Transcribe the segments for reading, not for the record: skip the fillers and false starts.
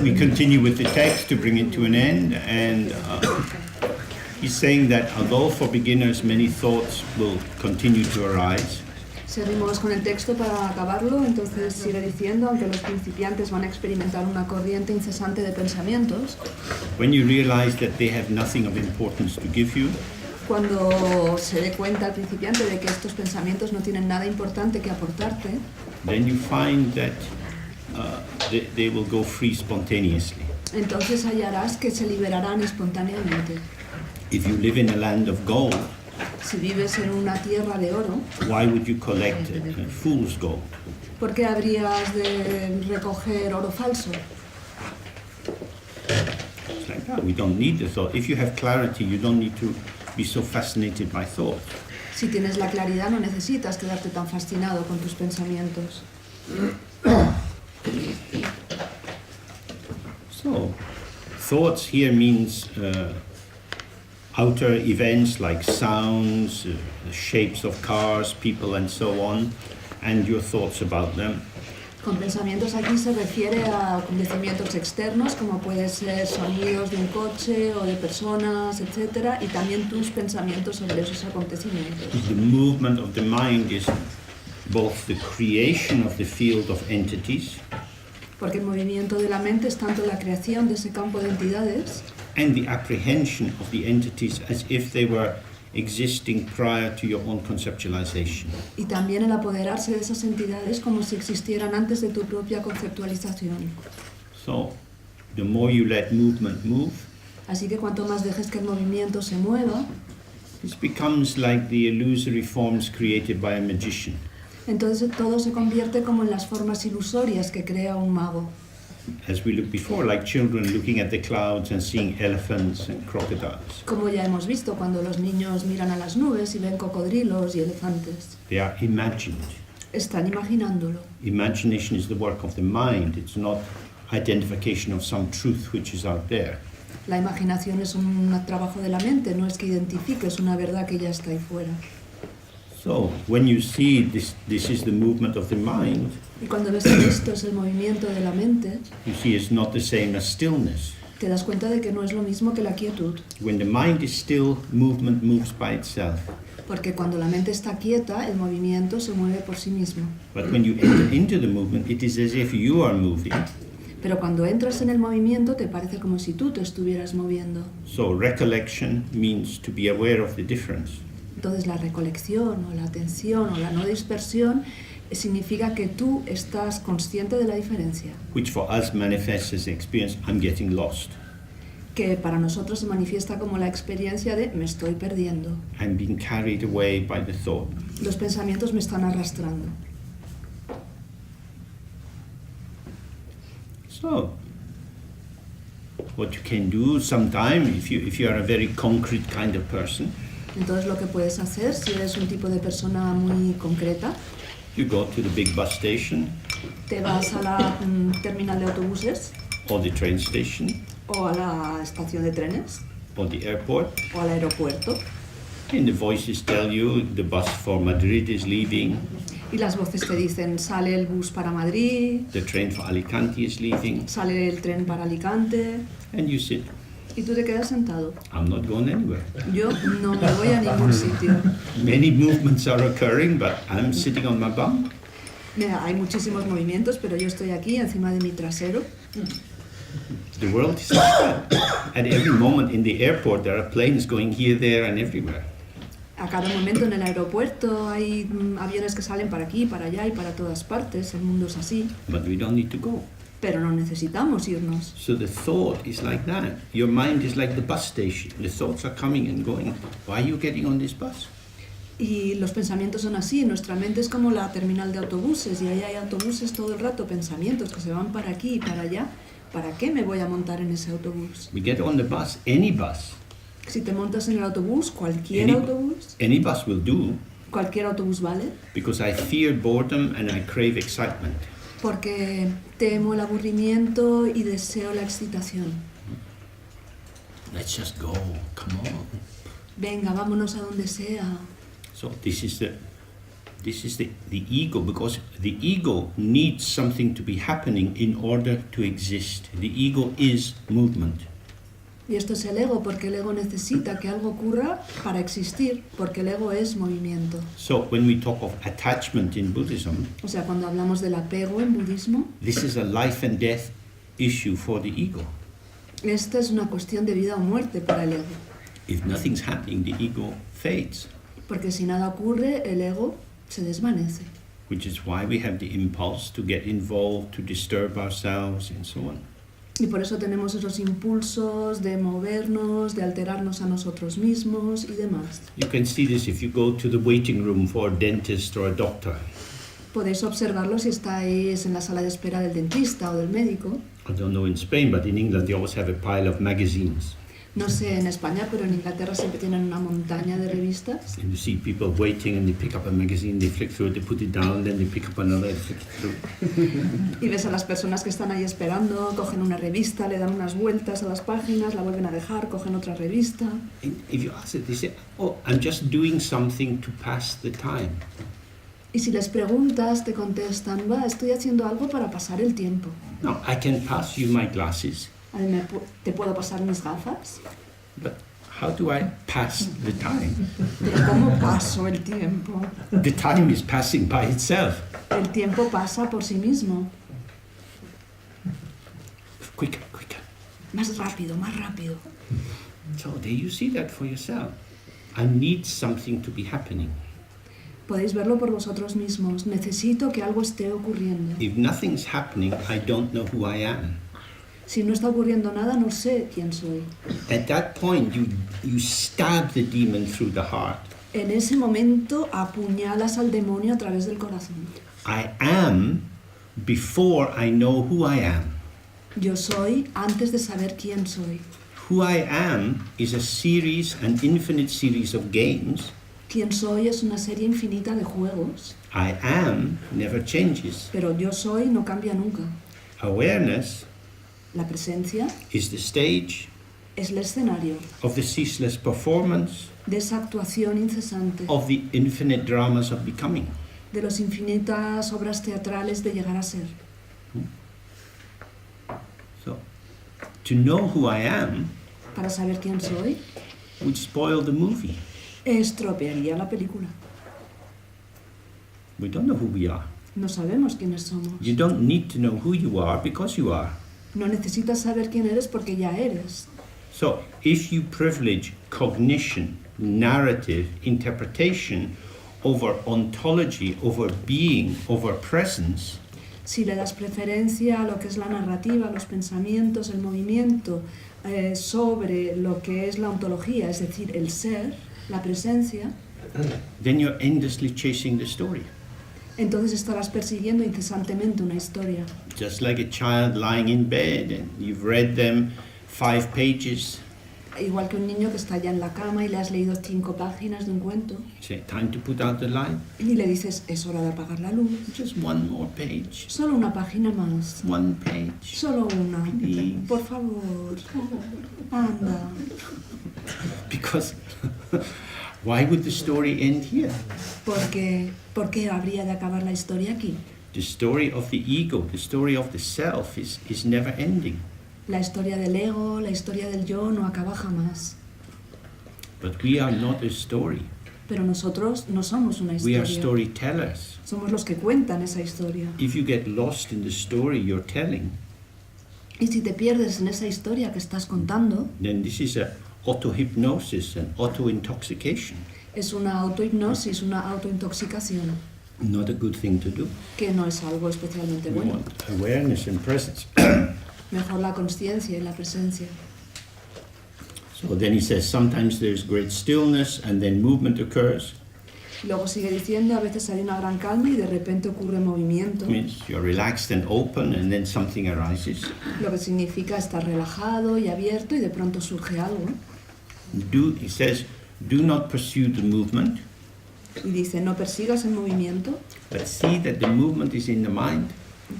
we continue with the text to bring it to an end, and he's saying that although for beginners many thoughts will continue to arise, seguimos con el texto para acabarlo. Entonces sigue diciendo, aunque los principiantes van a experimentar una corriente incesante de pensamientos, when you realize that they have nothing of importance to give you, cuando se dé cuenta el principiante de que estos pensamientos no tienen nada importante que aportarte, then you find that they will go free spontaneously. entonces hallarás que se liberarán espontáneamente. If you live in a land of gold, Si vives en una tierra de oro, why would you collect fool's gold? ¿por qué habrías de recoger oro falso? It's like that. We don't need the thought. If you have clarity, you don't need to be so fascinated by thought. Si tienes la claridad, no necesitas quedarte tan fascinado con tus pensamientos. So, thoughts here means outer events like sounds, the shapes of cars, people, and so on, and your thoughts about them. Con pensamientos aquí se refiere a acontecimientos externos, como pueden ser sonidos de un coche o de personas, etc. Y también tus pensamientos sobre esos acontecimientos. The movement of the mind is both the creation of the field of entities Porque el movimiento de la mente es tanto la creación de ese campo de entidades and the apprehension of the entities as if they were existing prior to your own conceptualization. y también el apoderarse de esas entidades como si existieran antes de tu propia conceptualización. So, the more you let movement move, Así que cuanto más dejes que el movimiento se mueva, this becomes like the illusory forms created by a magician. entonces todo se convierte como en las formas ilusorias que crea un mago. As we looked before, like children looking at the clouds and seeing elephants and crocodiles. Como ya hemos visto cuando los niños miran a las nubes y ven cocodrilos y elefantes. They are imagined. Están imaginándolo. Imagination is the work of the mind. It's not identification of some truth which is out there. La imaginación es un trabajo de la mente, no es que identifiques una verdad que ya está ahí fuera. So, when you see this is the movement of the mind, Y cuando ves que esto es el movimiento de la mente, you see it's not the same as stillness. te das cuenta de que no es lo mismo que la quietud. When the mind is still, movement moves by itself. Porque cuando la mente está quieta, el movimiento se mueve por sí mismo. But when you enter into the movement, it is as if you are moving. Pero cuando entras en el movimiento, te parece como si tú te estuvieras moviendo. So recollection means to be aware of the difference. Entonces la recolección o la atención o la no dispersión significa que tú estás consciente de la diferencia. Which for us manifests as the experience, I'm getting lost. Que para nosotros se manifiesta como la experiencia de me estoy perdiendo. I'm being carried away by the thought. Los pensamientos me están arrastrando. So, what you can do sometime, if you are a very concrete kind of person, Entonces lo que puedes hacer, si eres un tipo de persona muy concreta, you go to the big bus station te vas a la terminal de autobuses or the train station o a la estación de trenes or the airport, o al aeropuerto and the voices tell you the bus for Madrid is leaving, y las voces te dicen sale el bus para Madrid, the train for Alicante is leaving, sale el tren para Alicante and you sit. y tú te quedas sentado. I'm not going anywhere. Yo no me voy a ningún sitio. Many movements are occurring, but I'm sitting on my bum. Mira, hay muchísimos movimientos, pero yo estoy aquí encima de mi trasero. The world is like that. At every moment in the airport, there are planes going here, there, and everywhere. A cada momento en el aeropuerto hay aviones que salen para aquí, para allá y para todas partes. El mundo es así. But we don't need to go. Pero no necesitamos irnos. So the thought is like that. Your mind is like the bus station. The thoughts are coming and going. Why are you getting on this bus? Y los pensamientos son así. Nuestra mente es como la terminal de autobuses y ahí hay autobuses todo el rato, pensamientos que se van para aquí y para allá. ¿Para qué me voy a montar en ese autobús? We get on the bus, any bus. Si te montas en el autobús, cualquier autobús, Any bus will do, cualquier autobús vale, because I fear boredom and I crave excitement. porque temo el aburrimiento y deseo la excitación. Let's just go, come on. Venga, vámonos a donde sea. So this is the This is the ego, because the ego needs something to be happening in order to exist. The ego is movement. Y esto es el ego, porque el ego necesita que algo ocurra para existir, porque el ego es movimiento. So when we talk of attachment in Buddhism, O sea, cuando hablamos del apego en budismo, this is a life and death issue for the ego. esta es una cuestión de vida o muerte para el ego. If nothing's happening, the ego fades, Porque si nada ocurre, el ego se desvanece. which is why we have the impulse to get involved, to disturb ourselves, and so on. Y por eso tenemos esos impulsos de movernos, de alterarnos a nosotros mismos y demás. You can see this if you go to the waiting room for a dentist or a doctor. Podéis observarlo si estáis en la sala de espera del dentista o del médico. I don't know in Spain, but in England they always have a pile of magazines. No sé en España, pero en Inglaterra siempre tienen una montaña de revistas. And you see people waiting and they pick up a magazine, they flick through it, they put it down, then they pick up another and flick it through. Y ves a las personas que están ahí esperando, cogen una revista, le dan unas vueltas a las páginas, la vuelven a dejar, cogen otra revista. And if you ask it, they say, oh, I'm just doing something to pass the time. Y si les preguntas, te contestan, va, estoy haciendo algo para pasar el tiempo. Now, I can pass you my glasses, A ver, ¿te puedo pasar mis gafas? but how do I pass the time? Pero ¿cómo paso el tiempo? The time is passing by itself. El tiempo pasa por sí mismo. Quicker, quicker. Más rápido, más rápido. So there you see that for yourself. I need something to be happening. Podéis verlo por vosotros mismos. Necesito que algo esté ocurriendo. If nothing's happening, I don't know who I am. Si no está ocurriendo nada, no sé quién soy. At that point, you stab the demon through the heart. En ese momento apuñalas al demonio a través del corazón. I am before I know who I am. Yo soy antes de saber quién soy. Who I am is a series, an infinite series of games. Quién soy es una serie infinita de juegos, I am never changes. pero yo soy no cambia nunca. Awareness La presencia is the stage es el escenario of the ceaseless performance de esa actuación incesante, of the infinite dramas of becoming. de las infinitas obras teatrales de llegar a ser. So, to know who I am Para saber quién soy, would spoil the movie. estropearía la película. We don't know who we are. No sabemos quiénes somos. You don't need to know who you are because you are. No necesitas saber quién eres porque ya eres. So, if you privilege cognition, narrative, interpretation over ontology, over being, over presence, Si le das preferencia a lo que es la narrativa, los pensamientos, el movimiento, sobre lo que es la ontología, es decir, el ser, la presencia, then you're endlessly chasing the story. entonces estarás persiguiendo incesantemente una historia. Just like a child lying in bed and you've read them 5 pages, Igual que un niño que está ya en la cama y le has leído 5 páginas de un cuento you say, time to put out the light, y le dices, es hora de apagar la luz. just one more page, Solo una página más. one page. Solo una. Please. Por favor. Anda. Because why would the story end here? ¿Por qué habría de acabar la historia aquí? The story of the ego, the story of the self is never ending. La historia del ego, la historia del yo no acaba jamás. But we are not a story. Pero nosotros no somos una We are historia. storytellers. Somos los que cuentan esa historia. If you get lost in the story you're telling, Y si te pierdes en esa historia que estás contando, then this is a auto-hypnosis and auto-intoxication. es una autohipnosis, una autointoxicación, Not a good thing to do. que no es algo especialmente We bueno. want awareness and presence. Mejor la consciencia y la presencia. So then he says, sometimes there's great stillness and then movement occurs. Luego sigue diciendo, a veces hay una gran calma y de repente ocurre movimiento, Means you're relaxed and open and then something arises. lo que significa estar relajado y abierto y de pronto surge algo. He says, do not pursue the movement, Y dice, no persigas el movimiento, but see that the movement is in the mind.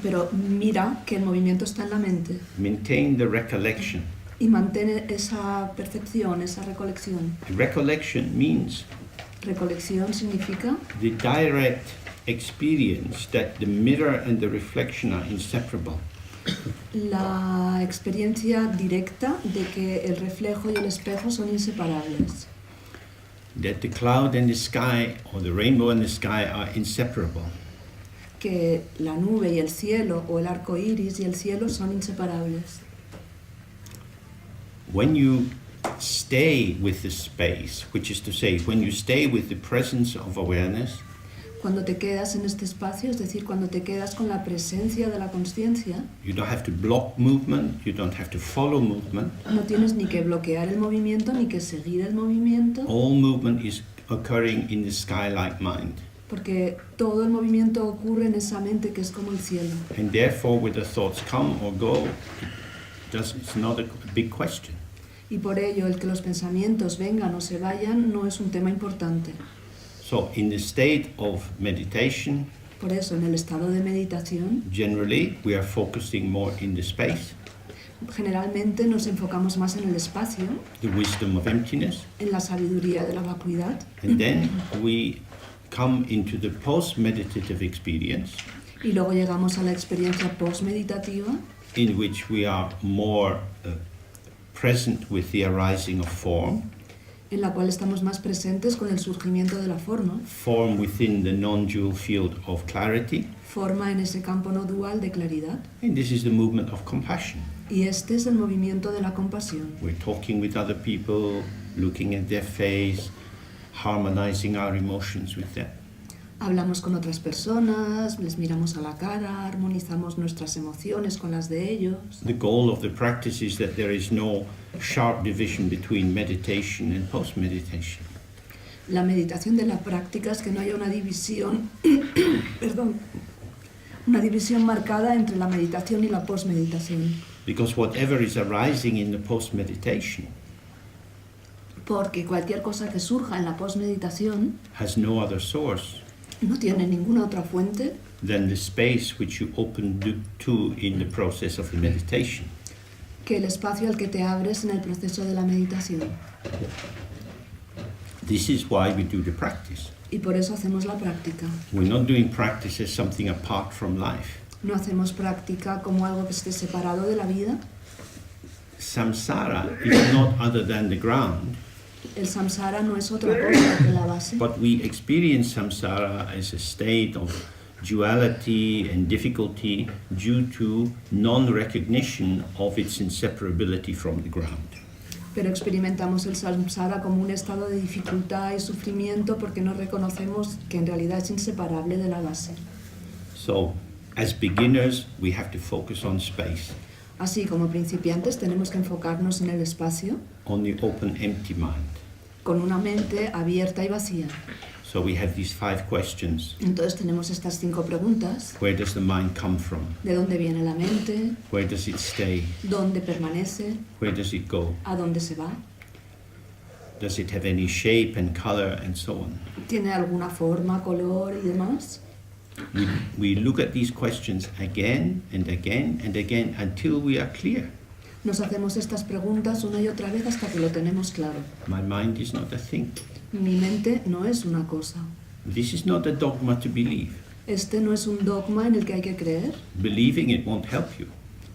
pero mira que el movimiento está en la mente Maintain the recollection. y mantén esa percepción, esa recolección. Recollection means Recolección significa the direct experience that the mirror and the reflection are inseparable. La experiencia directa de que el reflejo y el espejo son inseparables. That the cloud and the sky, or the rainbow and the sky, are inseparable. Que la nube y el cielo, o el arco iris y el cielo son inseparables. When you stay with the space, which is to say, when you stay with the presence of awareness, Cuando te quedas en este espacio, es decir, cuando te quedas con la presencia de la consciencia, you don't have to block movement, you don't have to follow movement. no tienes ni que bloquear el movimiento ni que seguir el movimiento, All movement is occurring in the sky-like mind. porque todo el movimiento ocurre en esa mente que es como el cielo. And therefore, whether thoughts come or go, it's not a big question. Y por ello, el que los pensamientos vengan o se vayan no es un tema importante. So in the state of meditation, Por eso, en el estado de meditación, generally we are focusing more in the space, generalmente nos enfocamos más en el espacio, the wisdom of emptiness, en la sabiduría de la vacuidad, and then we come into the post-meditative experience y luego llegamos a la experiencia post-meditativa, in which we are more present with the arising of form, en la cual estamos más presentes con el surgimiento de la forma, form within the non-dual field of clarity, forma en ese campo no dual de claridad, and this is the movement of compassion. y este es el movimiento de la compasión. We're talking with other people, looking at their face, harmonizing our emotions with them. Hablamos con otras personas, les miramos a la cara, armonizamos nuestras emociones con las de ellos. The goal of the practice is that there is no sharp division between meditation and post-meditation. La meditación de la práctica es que no haya una división, perdón, una división marcada entre la meditación y la post-meditación. Because whatever is arising in the post-meditation Porque cualquier cosa que surja en la post-meditación has no other source no tiene ninguna otra fuente than the space which you open to in the process of the meditation. que el espacio al que te abres en el proceso de la meditación. This is why we do the practice. Y por eso hacemos la práctica. We're not doing practice as something apart from life. No hacemos práctica como algo que esté separado de la vida. Samsara is not other than the ground, El samsara no es otra cosa que la base, but we experience samsara as a state of duality and difficulty due to non-recognition of its inseparability from the ground. pero experimentamos el samsara como un estado de dificultad y sufrimiento porque no reconocemos que en realidad es inseparable de la base. So, as beginners, we have to focus on space, Así como principiantes tenemos que enfocarnos en el espacio on the open, empty mind. con una mente abierta y vacía. So we have these 5 questions. Entonces tenemos estas 5 preguntas. Where does the mind come from? ¿De dónde viene la mente? Where does it stay? ¿Dónde permanece? Where does it go? ¿A dónde se va? Does it have any shape and color and so on? ¿Tiene alguna forma, color y demás? We look at these questions again and again and again until we are clear. Nos hacemos estas preguntas una y otra vez hasta que lo tenemos claro. My mind is not a thing. Mi mente no es una cosa. This is not a dogma to believe. Este no es un dogma en el que hay que creer, Believing it won't help you.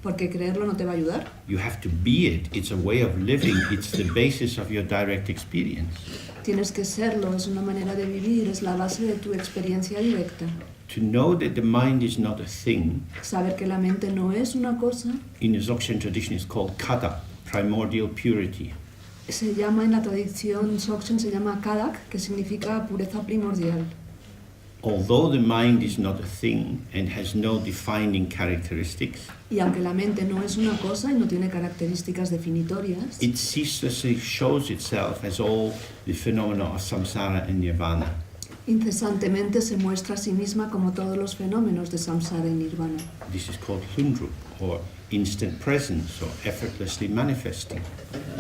porque creerlo no te va a ayudar. You have to be it. It's a way of living. It's the basis of your direct experience. Tienes que serlo, es una manera de vivir, es la base de tu experiencia directa. To know that the mind is not a thing, Saber que la mente no es una cosa, in the Dzogchen tradition is called kata, primordial purity. se llama en la tradición Dzogchen, se llama kadak, que significa pureza primordial. Although the mind is not a thing and has no defining characteristics, Y aunque la mente no es una cosa y no tiene características definitorias, it ceaselessly shows itself as all the phenomena of samsara and nirvana. incesantemente se muestra a sí misma como todos los fenómenos de samsara y nirvana. This is called hundrup, or instant presence, or effortlessly manifesting.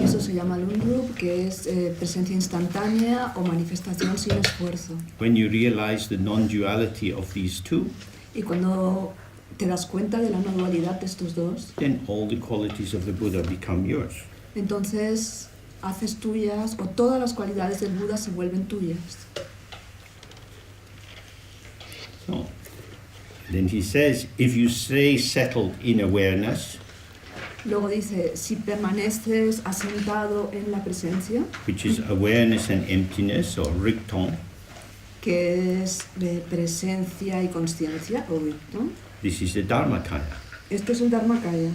Y eso se llama Lundrup, que es presencia instantánea o manifestación sin esfuerzo. When you realize the non-duality of these two, Y cuando te das cuenta de la no dualidad de estos dos, then all the qualities of the Buddha become yours. entonces haces tuyas, o todas las cualidades del Buda se vuelven tuyas. Then he says, if you stay settled in awareness, Luego dice, si permaneces asentado en la presencia, which is awareness and emptiness, or rikton, que es de presencia y conciencia, o ¿no? this is the Dharmakaya. Esto es el Dharmakaya.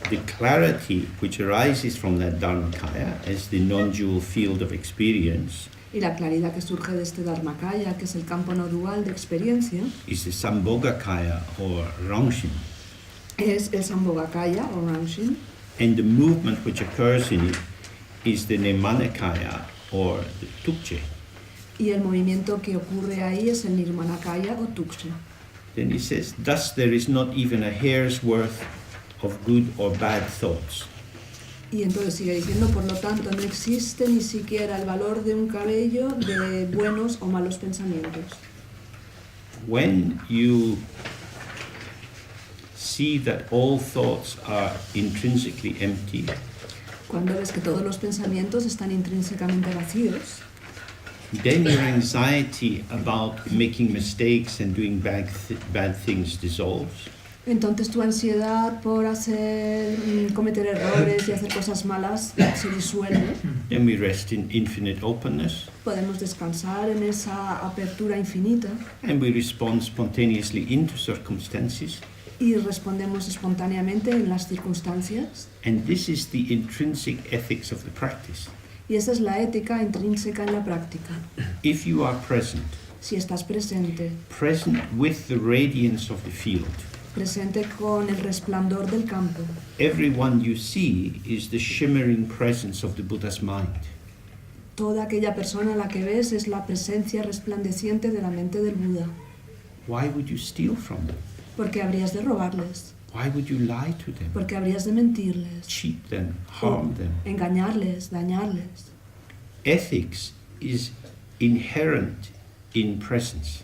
The clarity which arises from that Dharmakaya as the non-dual field of experience Y la claridad que surge de este Dharmakaya, que es el campo no dual de experiencia, is the Sambhogakaya or Rangshin. es el Sambhogakaya o Rangshin. And the movement which occurs in it is the Nirmanakaya or the Tukche. Y el movimiento que ocurre ahí es el Nirmanakaya o Tuksha. Then he says, thus there is not even a hair's worth of good or bad thoughts. Y entonces sigue diciendo, por lo tanto, no existe ni siquiera el valor de un cabello de buenos o malos pensamientos. When you see that all thoughts are intrinsically empty, Cuando ves que todos los pensamientos están intrínsecamente vacíos, then your anxiety about making mistakes and doing bad things dissolves. entonces tu ansiedad por cometer errores y hacer cosas malas se disuelve. Then we rest in infinite openness, Podemos descansar en esa apertura infinita and we respond spontaneously into circumstances. y respondemos espontáneamente en las circunstancias. And this is the intrinsic ethics of the practice. Y esa es la ética intrínseca en la práctica. If you are present Si estás presente with the radiance of the field, presente con el resplandor del campo, everyone you see is the shimmering presence of the Buddha's mind. toda aquella persona a la que ves es la presencia resplandeciente de la mente del Buda. Why would you steal from them? ¿Por qué habrías de robarles? Why would you lie to them? ¿Por qué habrías de mentirles? Cheat them, harm them? Engañarles, dañarles. Ethics is inherent in presence.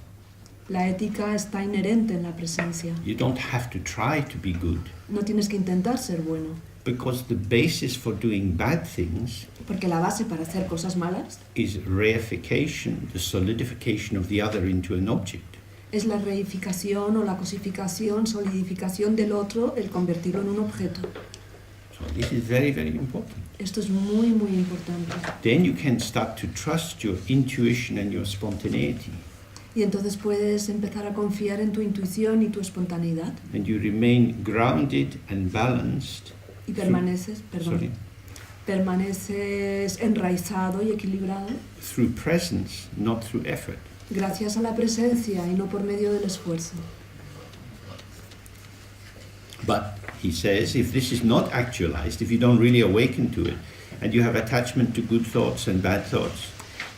La ética está inherente en la presencia. You don't have to try to be good, No tienes que intentar ser bueno, because the basis for doing bad things porque la base para hacer cosas malas is reification, the solidification of the other into an object. es la reificación o la cosificación, solidificación del otro, el convertirlo en un objeto. So this is very, very important. Esto es muy, muy importante. Then you can start to trust your intuition and your spontaneity, Y entonces puedes empezar a confiar en tu intuición y tu espontaneidad. and you remain grounded and balanced. Y permaneces, Sorry, permaneces enraizado y equilibrado through presence, not through effort. gracias a la presencia y no por medio del esfuerzo. But he says, if this is not actualized, if you don't really awaken to it, and you have attachment to good thoughts and bad thoughts,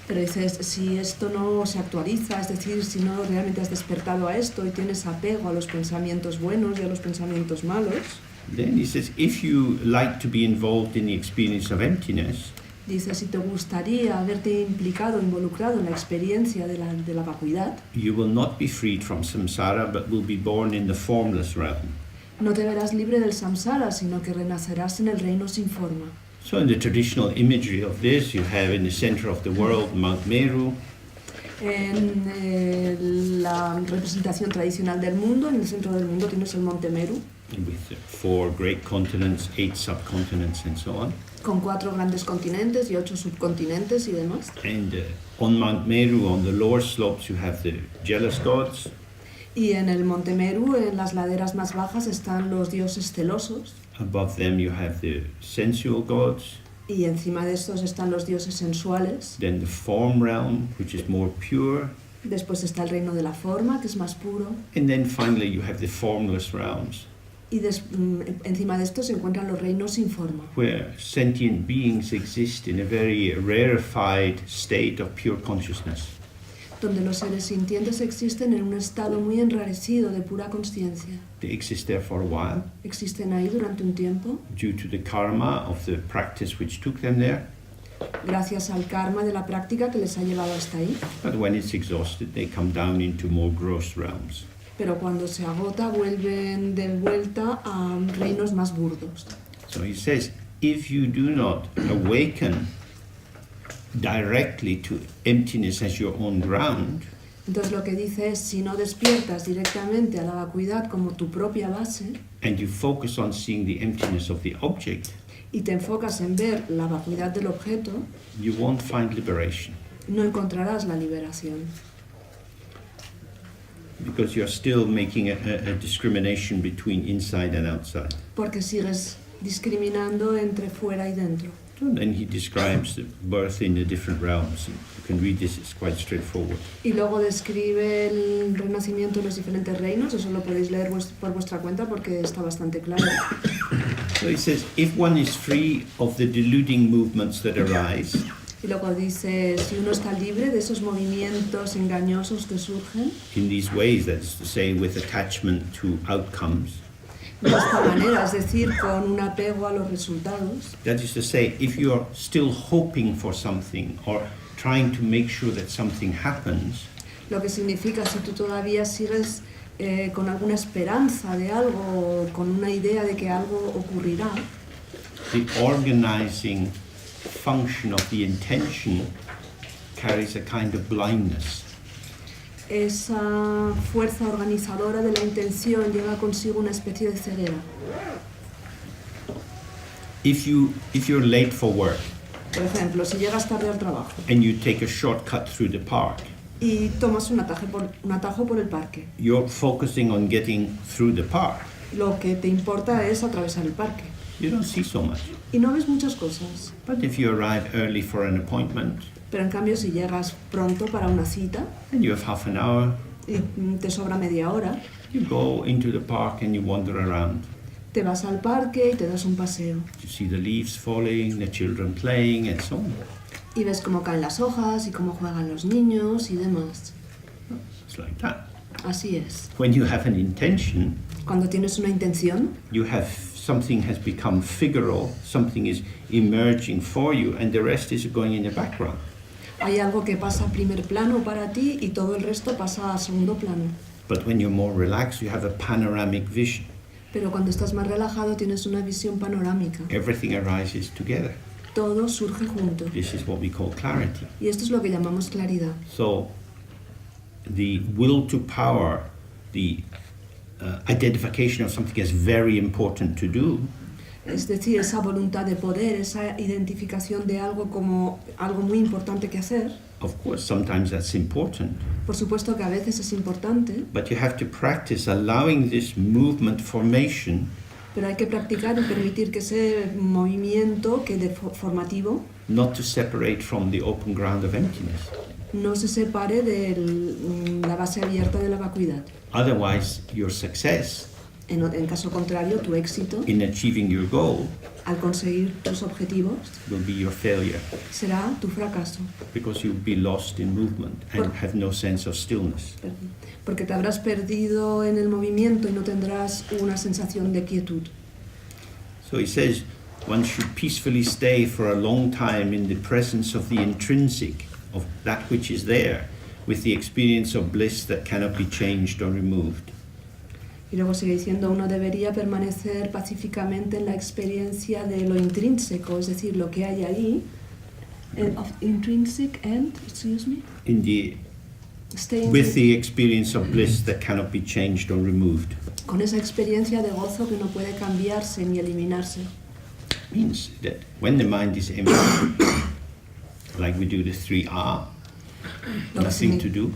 Pero dices, si esto no se actualiza, es decir, si no realmente has despertado a esto y tienes apego a los pensamientos buenos y a los pensamientos malos, then he says, if you like to be involved in the experience of emptiness, dice, si te gustaría haberte implicado, involucrado en la experiencia de la vacuidad, you will not be freed from samsara, but will be born in the formless realm. no te verás libre del samsara, sino que renacerás en el reino sin forma. So in the traditional imagery of this, you have in the center of the world Mount Meru, En la representación tradicional del mundo, en el centro del mundo tienes el Monte Meru, with 4 great continents, 8 subcontinents, and so on. con 4 grandes continentes y 8 subcontinentes y demás. And on Mount Meru, on the lower slopes, you have the jealous gods. Y en el Monte Meru, en las laderas más bajas, están los dioses celosos. Above them, you have the sensual gods. Y encima de estos están los dioses sensuales. Then the form realm, which is more pure. Después está el reino de la forma, que es más puro. And then finally, you have the formless realms, Y encima de esto se encuentran los reinos sin forma, where sentient beings exist in a very rarefied state of pure consciousness. donde los seres sintientes existen en un estado muy enrarecido de pura conciencia. They exist there for a while, Existen ahí durante un tiempo, due to the karma of the practice which took them there. gracias al karma de la práctica que les ha llevado hasta ahí. But when it's exhausted, they come down into more gross realms. Pero cuando se agota, vuelven de vuelta a reinos más burdos. So he says, if you do not awaken directly to emptiness as your own ground, Entonces lo que dice es, si no despiertas directamente a la vacuidad como tu propia base and you focus on seeing the emptiness of the object, y te enfocas en ver la vacuidad del objeto, you won't find liberation no encontrarás la liberación. because you're still making a discrimination between inside and outside. Porque sigues discriminando entre fuera y dentro. And then he describes the birth in the different realms. You can read this, it's quite straightforward. Y luego describe el renacimiento en los diferentes reinos, eso lo podéis leer por vuestra cuenta porque está bastante claro. So he says, if one is free of the deluding movements that arise, Y luego dice, si uno está libre de esos movimientos engañosos que surgen, in these ways, that is to say, with attachment to outcomes, de esta manera, es decir, con un apego a los resultados, that is to say, if you're still hoping for something or trying to make sure that something happens, lo que significa si tú todavía sigues con alguna esperanza de algo, con una idea de que algo ocurrirá, the organizing function of the intention carries a kind of blindness. esa fuerza organizadora de la intención lleva consigo una especie de ceguera. If you're late for work Por ejemplo, si llegas tarde al trabajo and you take a shortcut through the park, y tomas un atajo por el parque, you're focusing on getting through the park. lo que te importa es atravesar el parque. You don't see so much. Y no ves muchas cosas. But if you arrive early for an appointment Pero en cambio, si llegas pronto para una cita and you have half an hour, y te sobra media hora, you go into the park and you wander around. te vas al parque y te das un paseo. You see the leaves falling, the children playing, and so on. Y ves cómo caen las hojas y cómo juegan los niños y demás. It's like that. Así es. When you have an intention, Cuando tienes una intención, you have something has become figural, something is emerging for you, and the rest is going in the background. hay algo que pasa a primer plano para ti y todo el resto pasa a segundo plano. But when you're more relaxed, you have a panoramic vision. Pero cuando estás más relajado tienes una visión panorámica. Everything arises together. Todo surge junto. This is what we call clarity. Y esto es lo que llamamos claridad. So, the will to power, the identification of something as very important to do, Es decir, esa voluntad de poder, esa identificación de algo como algo muy importante que hacer. of course, sometimes that's important, Por supuesto que a veces es importante, but you have to practice allowing this movement formation pero hay que practicar y permitir que ese movimiento formativo not to separate from the open ground of emptiness. no se separe de la base abierta de la vacuidad. Otherwise, your success En caso contrario, tu éxito in achieving your goal al conseguir tus objetivos will be your failure será tu fracaso, because you'll be lost in movement and Por- have no sense of stillness. porque te habrás perdido en el movimiento y no tendrás una sensación de quietud. So he says one should peacefully stay for a long time in the presence of the intrinsic, of that which is there, with the experience of bliss that cannot be changed or removed. Y luego sigue diciendo, uno debería permanecer pacíficamente en la experiencia de lo intrínseco, es decir, lo que hay ahí. Of intrinsic and, excuse me, In the, staying with the experience of bliss that cannot be changed or removed. con esa experiencia de gozo que no puede cambiarse ni eliminarse. Means that when the mind is empty, like we do the 3R, Lo que nothing to do,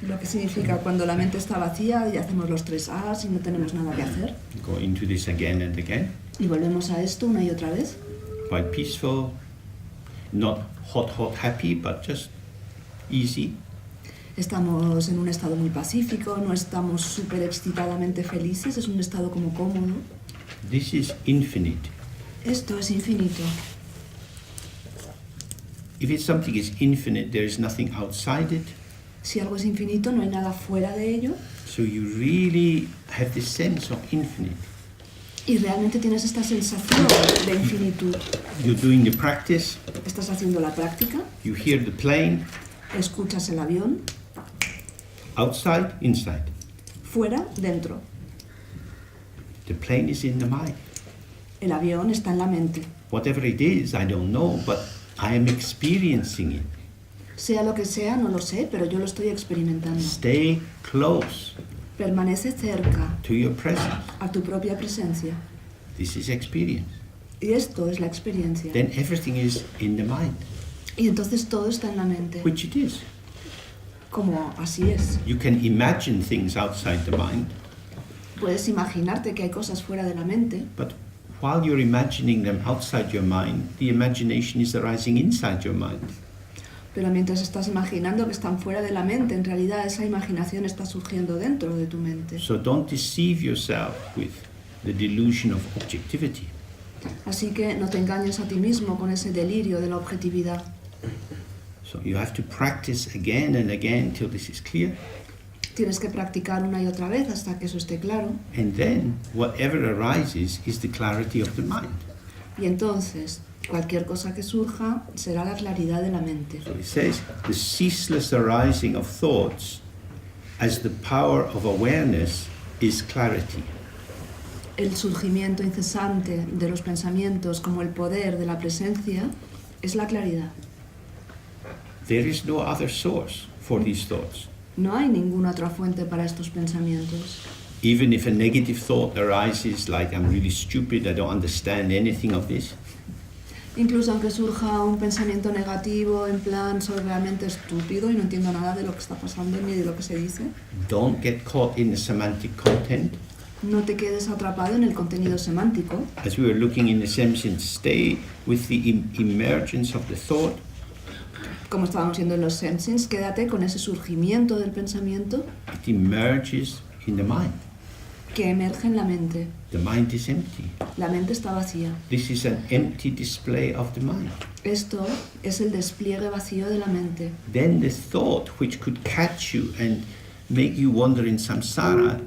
Lo que significa cuando la mente está vacía y hacemos los 3A's y no tenemos nada que hacer. go into this again and again, Y volvemos a esto una y otra vez. quite peaceful, not hot, happy, but just easy. Estamos en un estado muy pacífico, no estamos súper excitadamente felices, es un estado como cómodo. This is infinite. Esto es infinito. If it's something is infinite, there is nothing outside it. Si algo es infinito, no hay nada fuera de ello. So you really have this sense of infinite. Y realmente tienes esta sensación de infinitud. You're doing the practice, Estás haciendo la práctica, you hear the plane, escuchas el avión, outside, inside. fuera, dentro. The plane is in the mind. El avión está en la mente. Whatever it is, I don't know, but I am experiencing it. Sea lo que sea, no lo sé, pero yo lo estoy experimentando. Stay close Permanece cerca to your presence. a tu propia presencia. This is experience. Y esto es la experiencia. Then everything is in the mind, Y entonces todo está en la mente. which it is. Como así es. You can imagine things outside the mind, Puedes imaginarte que hay cosas fuera de la mente, but while you're imagining them outside your mind, the imagination is arising inside your mind. pero mientras estás imaginando que están fuera de la mente, en realidad esa imaginación está surgiendo dentro de tu mente. So don't deceive yourself with the delusion of objectivity. Así que no te engañes a ti mismo con ese delirio de la objetividad. So you have to practice again and again till this is clear. Tienes que practicar una y otra vez hasta que eso esté claro. And then whatever arises is the clarity of the mind. Y entonces, cualquier cosa que surja será la claridad de la mente. So it says, the ceaseless arising of thoughts as the power of awareness is clarity. El surgimiento incesante de los pensamientos como el poder de la presencia es la claridad. There is no other source for these thoughts. No hay ninguna otra fuente para estos pensamientos. Even if a negative thought arises, like I'm really stupid, I don't understand anything of this, Incluso aunque surja un pensamiento negativo, en plan, soy realmente estúpido y no entiendo nada de lo que está pasando ni de lo que se dice, don't get caught in the semantic content. no te quedes atrapado en el contenido semántico. As we were looking in the semdzin, stay with the emergence of the thought, Como estábamos viendo en los semdzins, quédate con ese surgimiento del pensamiento it emerges in the mind. que emerge en la mente. The mind is empty. La mente está vacía. This is an empty display of the mind. Esto es el despliegue vacío de la mente. Then the thought which could catch you and make you wander in samsara,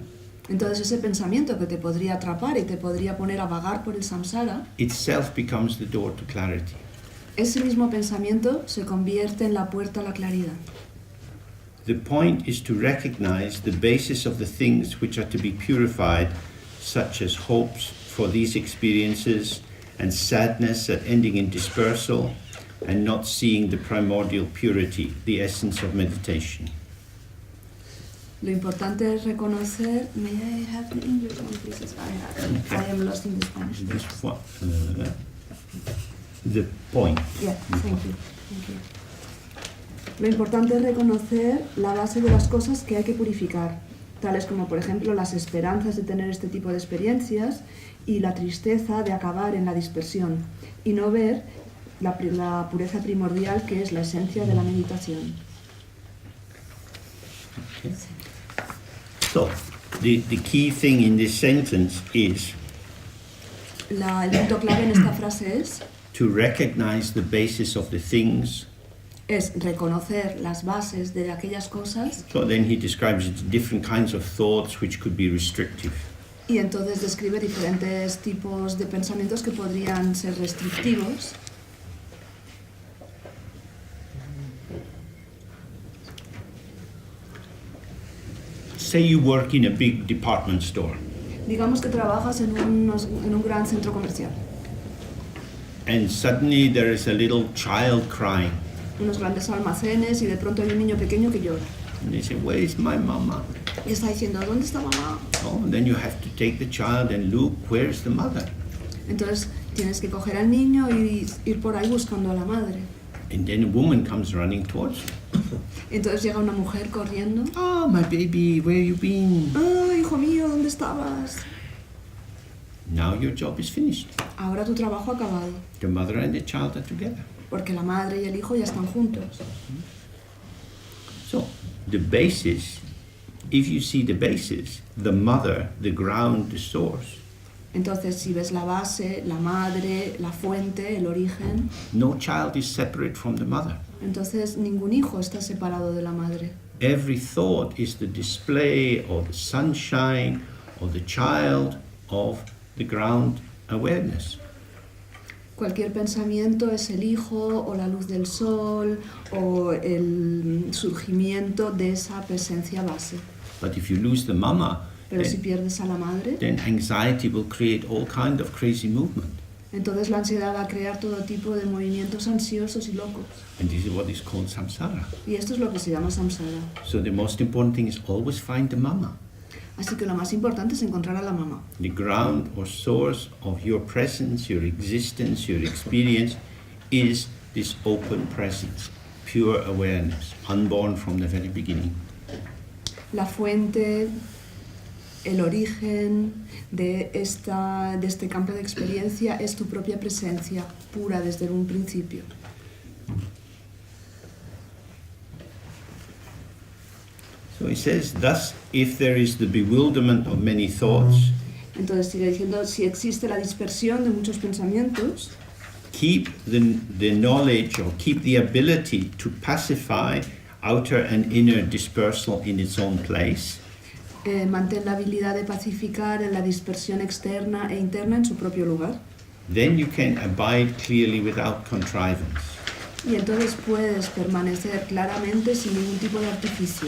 Entonces ese pensamiento que te podría atrapar y te podría poner a vagar por el samsara, itself becomes the door to clarity. ese mismo pensamiento se convierte en la puerta a la claridad. The point is to recognize the basis of the things which are to be purified, such as hopes for these experiences and sadness at ending in dispersal, and not seeing the primordial purity, the essence of meditation. Lo importante es reconocer... May I have the English one, please? I am lost in the Spanish. This one, the point. Yeah, thank you. Thank you. Lo importante es reconocer la base de las cosas que hay que purificar, tales como, por ejemplo, las esperanzas de tener este tipo de experiencias y la tristeza de acabar en la dispersión, y no ver la pureza primordial que es la esencia de la meditación. Okay. So, the key thing in this sentence is El punto clave en esta frase to recognize the basis of the things. es reconocer las bases de aquellas cosas, So then he describes different kinds of thoughts which could be restrictive. y entonces describe diferentes tipos de pensamientos que podrían ser restrictivos. Say you work in a big department store Digamos que trabajas en un gran centro comercial, and suddenly there is a little child crying. unos grandes almacenes, y de pronto hay un niño pequeño que llora. And they say, where is my mama? Y está diciendo, ¿dónde está mamá? Oh, and then you have to take the child and look, where is the mother? Entonces tienes que coger al niño y ir por ahí buscando a la madre. And then a woman comes running towards you. Entonces llega una mujer corriendo. Oh, my baby, where you been? ¡Ah, hijo mío, ¿dónde estabas? Now your job is finished. Ahora tu trabajo ha acabado, The mother and the child are together. porque la madre y el hijo ya están juntos. So, the basis, if you see the basis, the mother, the ground, the source, Entonces, si ves la base, la madre, la fuente, el origen, no child is separate from the mother. entonces ningún hijo está separado de la madre. Every thought is the display or the sunshine or the child of the ground awareness. Cualquier pensamiento es el hijo o la luz del sol o el surgimiento de esa presencia base. But if you lose the mama, Pero si then, pierdes a la madre, then anxiety will create all kind of crazy movement. Entonces la ansiedad va a crear todo tipo de movimientos ansiosos y locos. And this is what is called samsara. Y esto es lo que se llama samsara. So the most important thing is always find the mama. Así que lo más importante es encontrar a la mamá. The ground or source of your presence, your existence, your experience is this open presence, pure awareness, unborn from the very beginning. La fuente, el origen de este campo de experiencia es tu propia presencia, pura desde un principio. So he says, thus, if there is the bewilderment of many thoughts, Entonces sigue diciendo, si existe la dispersión de muchos pensamientos, keep the knowledge or keep the ability to pacify outer and inner dispersal in its own place. Mantén la habilidad de pacificar en la dispersión externa e interna en su propio lugar. Then you can abide clearly without contrivance. Y entonces puedes permanecer claramente sin ningún tipo de artificio.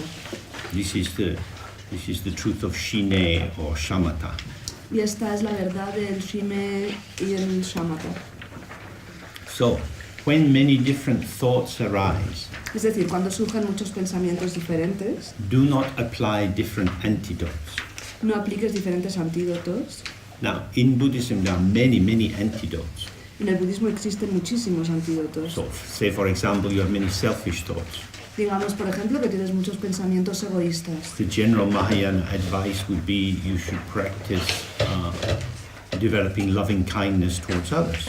This is the truth of Shine or Shamatha. Y esta es la verdad del Shime y el Shamatha. So, when many different thoughts arise, Es decir, cuando surgen muchos pensamientos diferentes, do not apply different antidotes. no apliques diferentes antídotos. Now, in Buddhism, there are many antidotes. En el budismo existen muchísimos antídotos. So, say for example, you have many selfish thoughts. Digamos, por ejemplo, que tienes muchos pensamientos egoístas. The general Mahayana advice would be you should practice developing loving kindness towards others.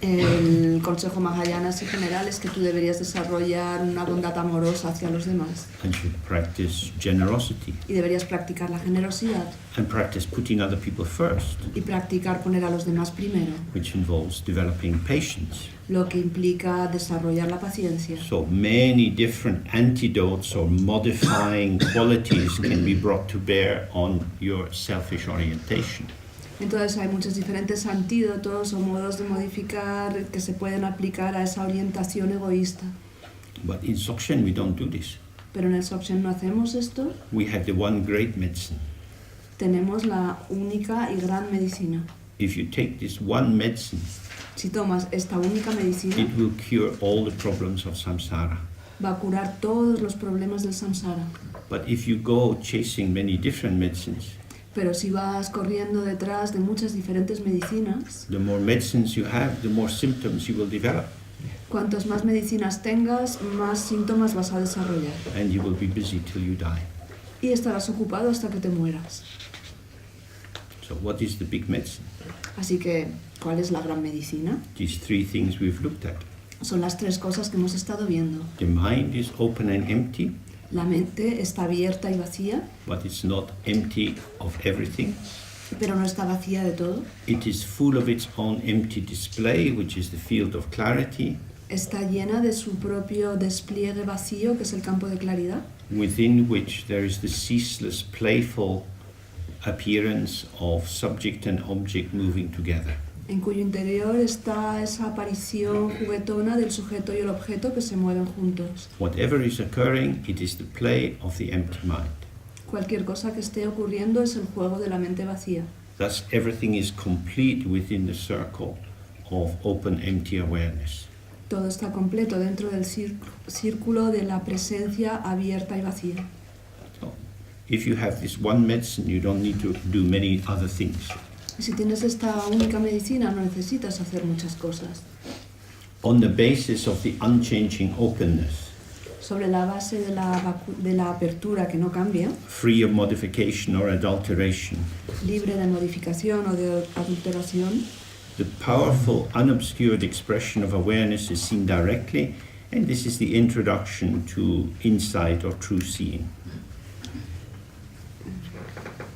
El consejo Mahayana en general es que tú deberías desarrollar una bondad amorosa hacia los demás And should practice generosity y deberías practicar la generosidad and practice putting other people first, y practicar poner a los demás primero, which involves developing patience. lo que implica desarrollar la paciencia. So many different antidotes or modifying qualities can be brought to bear on your selfish orientation. Entonces hay muchos diferentes antídotos o modos de modificar que se pueden aplicar a esa orientación egoísta. But in Dzogchen we don't do this. Pero en el Dzogchen no hacemos esto. We have the one great medicine. Tenemos la única y gran medicina. If you take this one medicine, Si tomas esta única medicina, it will cure all the problems of samsara. va a curar todos los problemas del samsara. But if you go chasing many different medicines, Pero si vas corriendo detrás de muchas diferentes medicinas, the more medicines you have, the more symptoms you will develop, cuantas más medicinas tengas, más síntomas vas a desarrollar. and you will be busy till you die. Y estarás ocupado hasta que te mueras. So what is the big medicine? Así que, ¿cuál es la gran medicina? These three things we've looked at. Son las tres cosas que hemos estado viendo. The mind is open and empty, La mente está abierta y vacía, but it's not empty of everything. pero no está vacía de todo. It is full of its own empty display, which is the field of clarity, Está llena de su propio despliegue vacío, que es el campo de claridad, within which there is the ceaseless, playful appearance of subject and object moving together. en cuyo interior está esa aparición juguetona del sujeto y el objeto que se mueven juntos. Whatever is occurring, it is the play of the empty mind. Cualquier cosa que esté ocurriendo es el juego de la mente vacía. Thus, everything is complete within the circle of open, empty awareness. Todo está completo dentro del círculo de la presencia abierta y vacía. So, if you have this one medicine, you don't need to do many other things. Y si tienes esta única medicina, no necesitas hacer muchas cosas. On the basis of the unchanging openness, Sobre la base de la apertura que no cambia, free of modification or adulteration, libre de modificación o de adulteración, the powerful, unobscured expression of awareness is seen directly, and this is the introduction to insight or true seeing.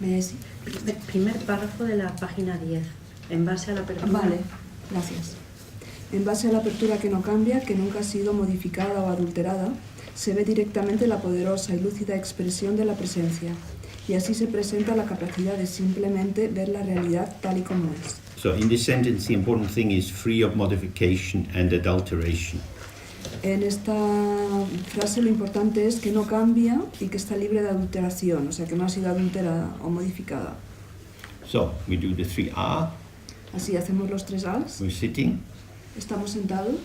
El primer párrafo de la página 10, en base a la apertura. Vale, gracias. En base a la apertura que no cambia, que nunca ha sido modificada o adulterada, se ve directamente la poderosa y lúcida expresión de la presencia, y así se presenta la capacidad de simplemente ver la realidad tal y como es. So in this sentence, the important thing is free of modification and adulteration. En esta frase lo importante es que no cambia y que está libre de adulteración, o sea que no ha sido adulterada o modificada. So we do the 3R. Así hacemos los 3 As. We're sitting, Estamos sentados.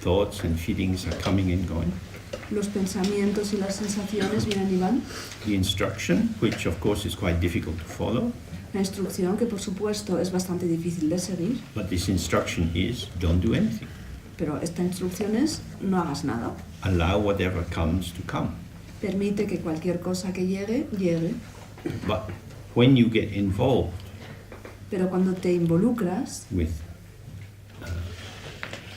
thoughts and feelings are coming and going. Los pensamientos y las sensaciones vienen y van. The instruction, which of course is quite difficult to follow, La instrucción, que por supuesto es bastante difícil de seguir, but this instruction is don't do anything. pero esta instrucción es no hagas nada. Allow whatever comes to come. Permite que cualquier cosa que llegue, llegue. But when you get involved Pero cuando te involucras, with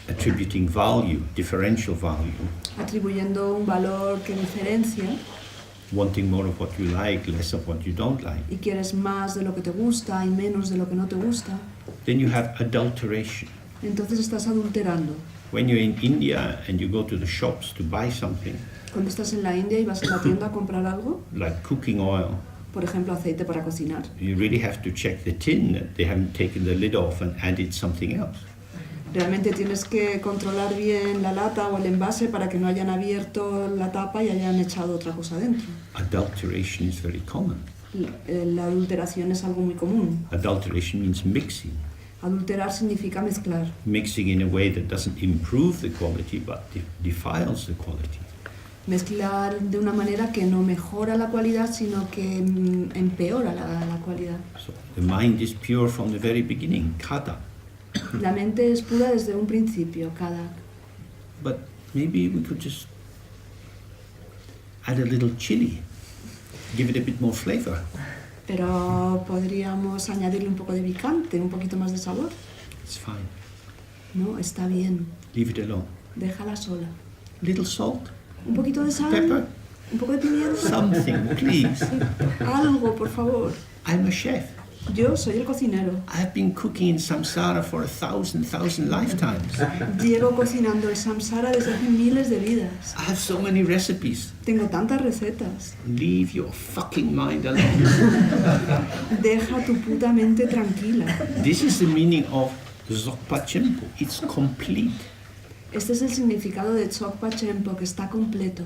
attributing value, differential value, atribuyendo un valor que diferencia wanting more of what you like, less of what you don't like, y quieres más de lo que te gusta y menos de lo que no te gusta, then you have adulteration. entonces estás adulterando. When you're in India and you go to the shops to buy something, Cuando estás en la India y vas a la tienda a comprar algo, like cooking oil, por ejemplo aceite para cocinar, you really have to check the tin that they haven't taken the lid off and added something else. realmente tienes que controlar bien la lata o el envase para que no hayan abierto la tapa y hayan echado otra cosa dentro. Adulteration is very common. La adulteración es algo muy común. Adulteration means mixing. Adulterar significa mezclar. Mixing in a way that doesn't improve the quality but defiles the quality. Mezclar de una manera que no mejora la cualidad, sino que empeora la cualidad. So the mind is pure from the very beginning, kada. La mente es pura desde un principio, cada. But maybe we could just add a little chili, give it a bit more flavor. Pero podríamos añadirle un poco de picante, un poquito más de sabor. It's fine. No, está bien. Leave it alone. Déjala sola. Little salt, Un poquito de sal, pepper, un poco de pimienta. something, please. Algo, por favor. I'm a chef. Yo soy el cocinero. I've been cooking in samsara for 1,000 lifetimes. Llevo cocinando el samsara desde hace miles de vidas. I have so many recipes. Tengo tantas recetas. Leave your fucking mind alone. Deja tu puta mente tranquila. This is the meaning of Dzogpa Chempo. It's complete. Este es el significado de Dzogpa Chempo, que está completo.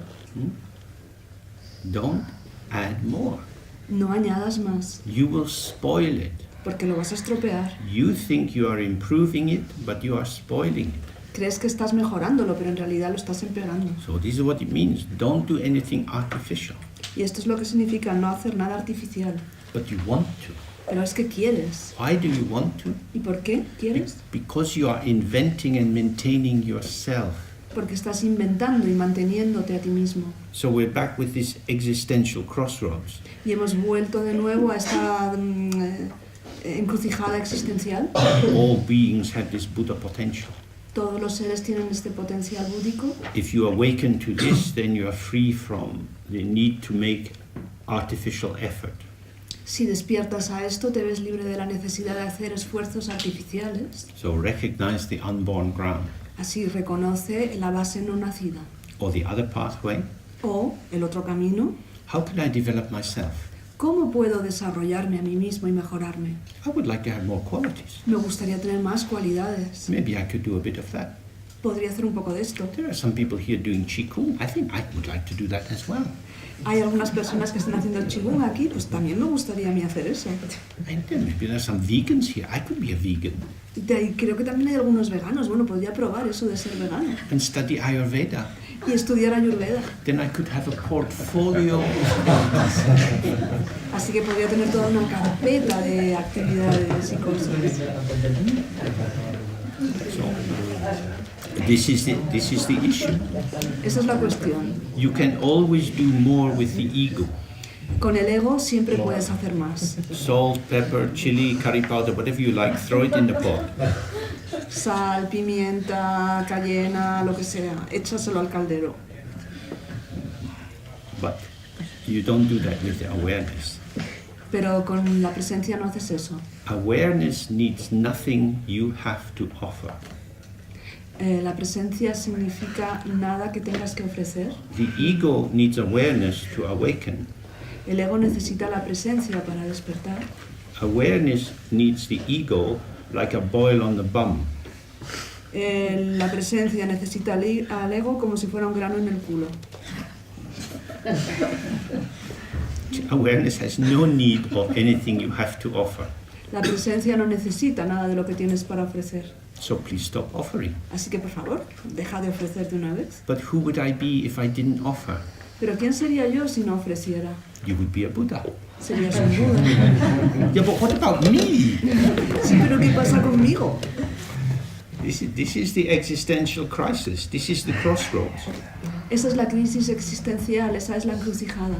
Don't add more. No añadas más, You will spoil it. porque lo vas a estropear. You think you are improving it, but you are spoiling it. Crees que estás mejorándolo, pero en realidad lo estás empeorando. So this is what it means. Don't do anything artificial, Y esto es lo que significa no hacer nada artificial. but you want to. Pero es que quieres. Why do you want to? ¿Y por qué quieres? Because you are inventing and maintaining yourself. Porque estás inventando y manteniéndote a ti mismo. So we're back with this existential crossroads. Y hemos vuelto de nuevo a esta encrucijada existencial. All beings have this Buddha potential. Todos los seres tienen este potencial búdico. If you awaken to this, then you are free from the need to make artificial effort. Si despiertas a esto, te ves libre de la necesidad de hacer esfuerzos artificiales. So recognize the unborn ground. Así reconoce la base no nacida. Or the other pathway, O el otro camino, how can I develop myself? ¿cómo puedo desarrollarme a mí mismo y mejorarme? I would like to have more qualities. Me gustaría tener más cualidades. Maybe I could do a bit of that. Podría hacer un poco de esto. There are some people here doing Qigong. I think I would like to do that as well. Hay algunas personas que están haciendo el Qigong aquí, pues también me gustaría a mí hacer eso. And then maybe there are some vegans here. I could be a vegan Y creo que también hay algunos veganos. Bueno, podría probar eso de ser vegano. and study Ayurveda. Y estudiar Ayurveda. Then I could have a portfolio. Así que podría tener toda una carpeta de actividades y cosas. So this is the issue. Esa es la cuestión. You can always do more with the ego. Con el ego siempre puedes hacer más. Salt, pepper, chili, curry powder, whatever you like, throw it in the pot. Sal, pimienta, cayena, lo que sea. Échaselo al caldero. But you don't do that with the awareness. Pero con la presencia no haces eso. Awareness needs nothing you have to offer. La presencia significa nada que tengas que ofrecer. The ego needs awareness to awaken. El ego necesita la presencia para despertar. Awareness needs the ego like a boil on the bum. La presencia necesita al ego como si fuera un grano en el culo. Awareness has no need of anything you have to offer. La presencia no necesita nada de lo que tienes para ofrecer. So please stop offering. Así que, por favor, deja de ofrecer de una vez. But who would I be if I didn't offer? Pero ¿quién sería yo si no ofreciera? You would be a Buddha. Serías un Buda. Yeah, but what about me? Sí, pero ¿qué pasa conmigo? This is the existential crisis. This is the crossroads. Esa es la crisis existencial, esa es la encrucijada.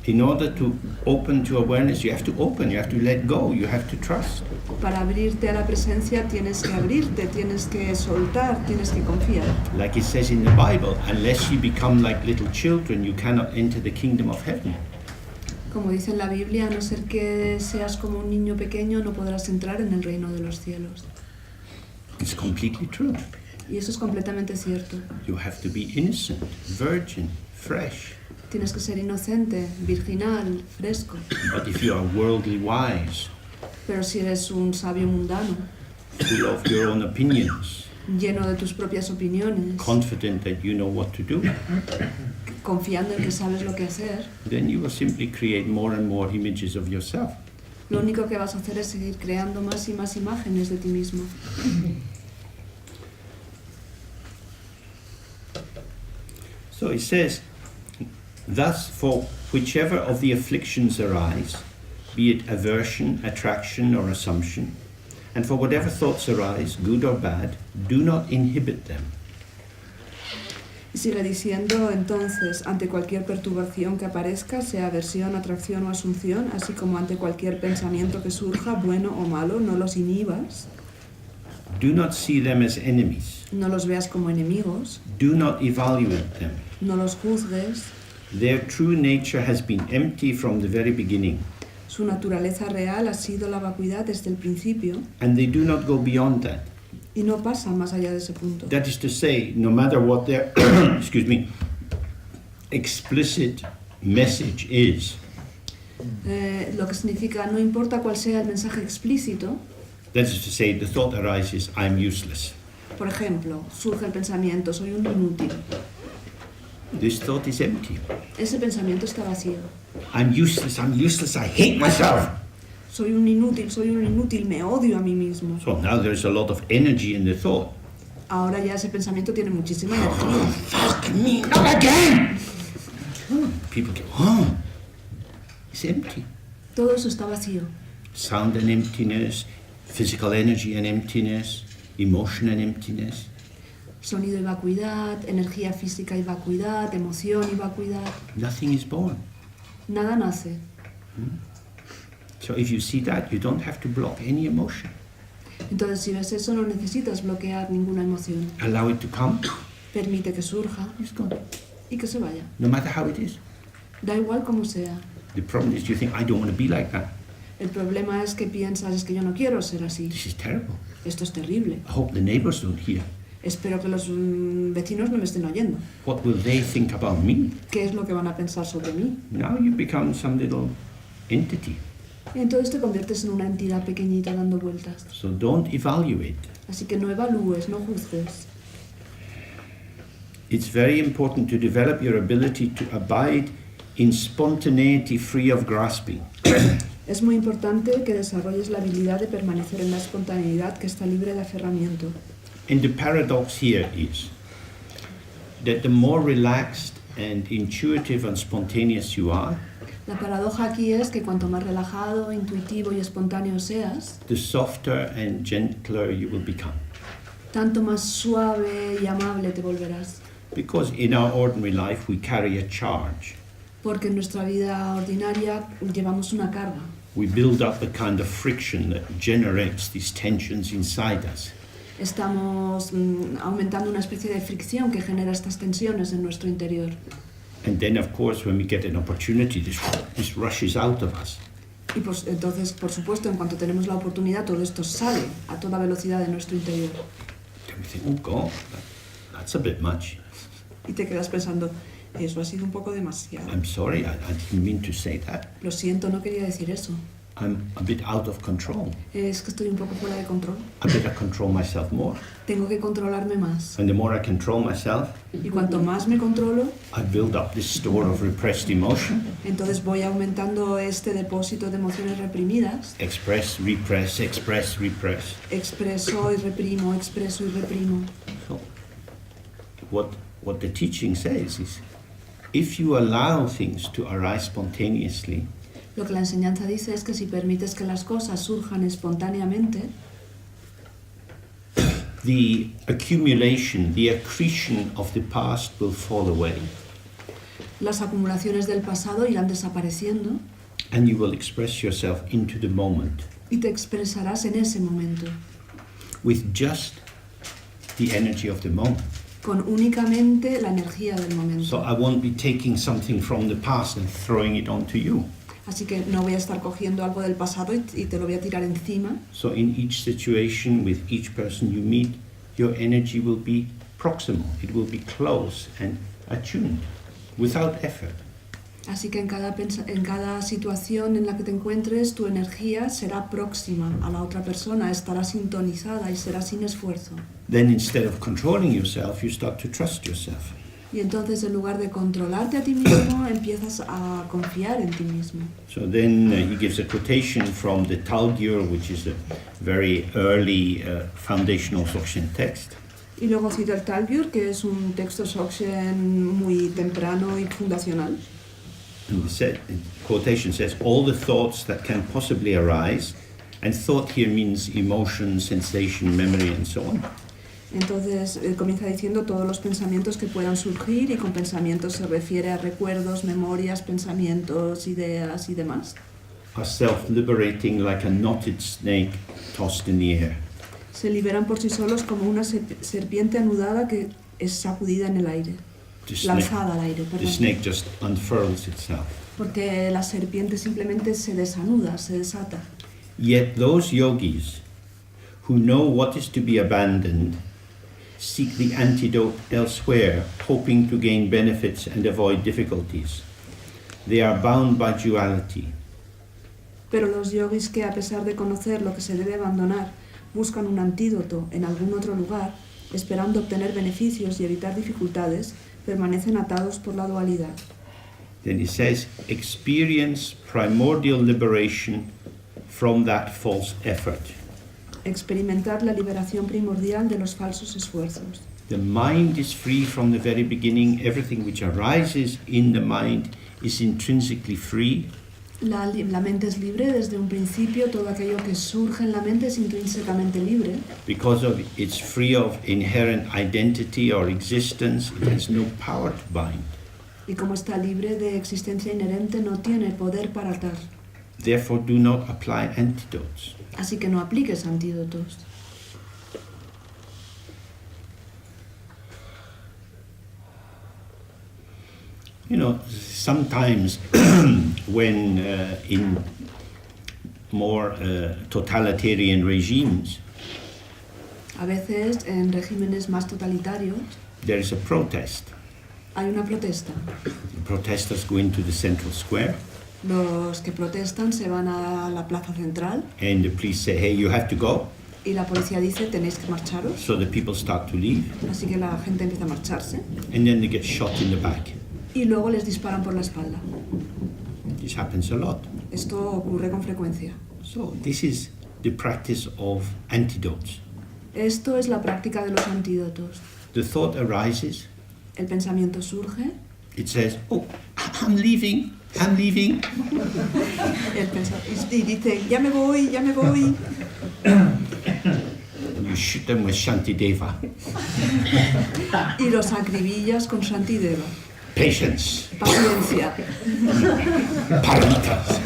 In order to open to awareness, you have to open, you have to let go, you have to trust. Para abrirte a la presencia tienes que abrirte, tienes que soltar, tienes que confiar. Like it says in the Bible, unless you become like little children, you cannot enter the kingdom of heaven. Como dice en la Biblia, a no ser que seas como un niño pequeño, no podrás entrar en el reino de los cielos. It's completely true. Y eso es completamente cierto. You have to be innocent, virgin, fresh. Tienes que ser inocente, virginal, fresco. But if you are worldly wise, Pero si eres un sabio mundano, full of your own opinions, lleno de tus propias opiniones, confident that you know what to do, confiando en que sabes lo que hacer, then you will simply create more and more images of yourself. lo único que vas a hacer es seguir creando más y más imágenes de ti mismo. So it says, thus for whichever of the afflictions arise, be it aversion, attraction, or assumption, and for whatever thoughts arise, good or bad, do not inhibit them. Y sigue diciendo, entonces, ante cualquier perturbación que aparezca, sea aversión, atracción o asunción, así como ante cualquier pensamiento que surja, bueno o malo, no los inhibas, Do not see them as enemies. no los veas como enemigos, Do not evaluate them. no los juzgues. Their true nature has been empty from the very beginning, Su naturaleza real ha sido la vacuidad desde el principio and they do not go beyond that. y no pasan más allá de ese punto. That is to say, no matter what their explicit message is, Lo que significa, no importa cuál sea el mensaje explícito, that is to say, the thought arises, I'm useless. por ejemplo, surge el pensamiento, soy un inútil. This thought is empty. Ese pensamiento está vacío. I'm useless, I hate myself. Soy un inútil, me odio a mí mismo. So now there's a lot of energy in the thought. Ahora ya ese pensamiento tiene muchísima energía. Fuck me, not again! People go, oh, it's empty. Todo eso está vacío. Sound and emptiness, physical energy and emptiness, emotion and emptiness. Sonido y vacuidad, energía física y vacuidad, emoción y vacuidad. Nothing is born. Nada nace. So if you see that, you don't have to block any emotion. Entonces, si ves eso, no necesitas bloquear ninguna emoción. Allow it to come, Permite que surja it's gone. y que se vaya. No matter how it is. Da igual cómo sea. The problem is you think, I don't want to be like that. El problema es que piensas, es que yo no quiero ser así. This is terrible. Esto es terrible. I hope the neighbors don't hear. Espero que los vecinos no me estén oyendo. What will they think about me? ¿Qué es lo que van a pensar sobre mí? Now you become some little entity. Y entonces te conviertes en una entidad pequeñita dando vueltas. So don't evaluate. Así que no evalúes, no juzgues. It's very important to develop your ability to abide in spontaneity free of grasping. Es muy importante que desarrolles la habilidad de permanecer en la espontaneidad que está libre de aferramiento. And the paradox here is that the more relaxed and intuitive and spontaneous you are, La paradoja aquí es que cuanto más relajado, intuitivo y espontáneo seas, the softer and gentler you will become. tanto más suave y amable te volverás. Because in our ordinary life we carry a charge. Porque en nuestra vida ordinaria llevamos una carga. We build up a kind of friction that generates these tensions inside us. Estamos aumentando una especie de fricción que genera estas tensiones en nuestro interior. And then, of course, when we get an opportunity, this rushes out of us. Y pues, entonces, por supuesto, en cuanto tenemos la oportunidad, todo esto sale a toda velocidad de nuestro interior. Then we think, oh God, that's a bit much. Y te quedas pensando, eso ha sido un poco demasiado. I'm sorry, I didn't mean to say that. Lo siento, no quería decir eso. I'm a bit out of control. Es que estoy un poco fuera de control. I better control myself more. Tengo que controlarme más. And the more I control myself, Y cuanto más me controlo, I build up this store of repressed emotion. entonces voy aumentando este depósito de emociones reprimidas. Express, repress, express, repress. Expreso y reprimo, expreso y reprimo. So, what the teaching says is, if you allow things to arise spontaneously, Lo que la enseñanza dice es que si permites que las cosas surjan espontáneamente, the accumulation, the accretion of the past will fall away, las acumulaciones del pasado irán desapareciendo and you will express yourself into the moment y te expresarás en ese momento, with just the energy of the moment. con únicamente la energía del So momento. I won't be taking something from the past and throwing it onto you. Así que no voy a estar cogiendo algo del pasado y te lo voy a tirar encima. So in each situation, with each person you meet, your energy will be proximal. It will be close and attuned, without effort. Así que en cada situación en la que te encuentres, tu energía será próxima a la otra persona, estará sintonizada y será sin esfuerzo. Then instead of controlling yourself, you start to trust yourself. Y entonces en lugar de controlarte a ti mismo, empiezas a confiar en ti mismo. So then he gives a quotation from the Talgyur, which is a very early foundational Dzogchen text. Y luego cita el Talgyur, que es un texto Dzogchen muy temprano y fundacional. And the quotation says, all the thoughts that can possibly arise, and thought here means emotion, sensation, memory, and so on. Entonces comienza diciendo todos los pensamientos que puedan surgir, y con pensamientos se refiere a recuerdos, memorias, pensamientos, ideas y demás. Are self-liberating like a knotted snake tossed in the air. Se liberan por sí solos como una serpiente anudada que es sacudida en el aire, lanzada al aire, The perdón. snake just unfurls itself. Porque la serpiente simplemente se desanuda, se desata. Yet those yogis who know what is to be abandoned seek the antidote elsewhere, hoping to gain benefits and avoid difficulties. They are bound by duality. Pero los yogis que, a pesar de conocer lo que se debe abandonar, buscan un antídoto en algún otro lugar, esperando obtener beneficios y evitar dificultades, permanecen atados por la dualidad. Then he says, experience primordial liberation from that false effort. Experimentar la liberación primordial de los falsos esfuerzos. The mind is free from the very beginning. Everything which arises in the mind is intrinsically free. La mente es libre desde un principio, todo aquello que surge en la mente es intrínsecamente libre. Because of it's free of inherent identity or existence, it has no power to bind. Y como está libre de existencia inherente, no tiene poder para atar. Therefore, do not apply antidotes. Así que no apliques antídotos. You know, sometimes when in more totalitarian regimes, A veces, en regímenes más totalitarios, there is a protest. hay una protesta. The protesters go into the central square, Los que protestan se van a la plaza central and the police say, hey, you have to go. y la policía dice tenéis que marcharos. So the people start to leave, Así que la gente empieza a marcharse and then they get shot in the back. y luego les disparan por la espalda. This happens a lot. Esto ocurre con frecuencia. So this is the practice of antidotes. Esto es la práctica de los antídotos. The thought arises, El pensamiento surge, it says, oh, I'm leaving. y dice ya me voy, ya me voy. And you shoot them with Shantideva. Y los acribillas con Shantideva. Patience, Paciencia, paramitas.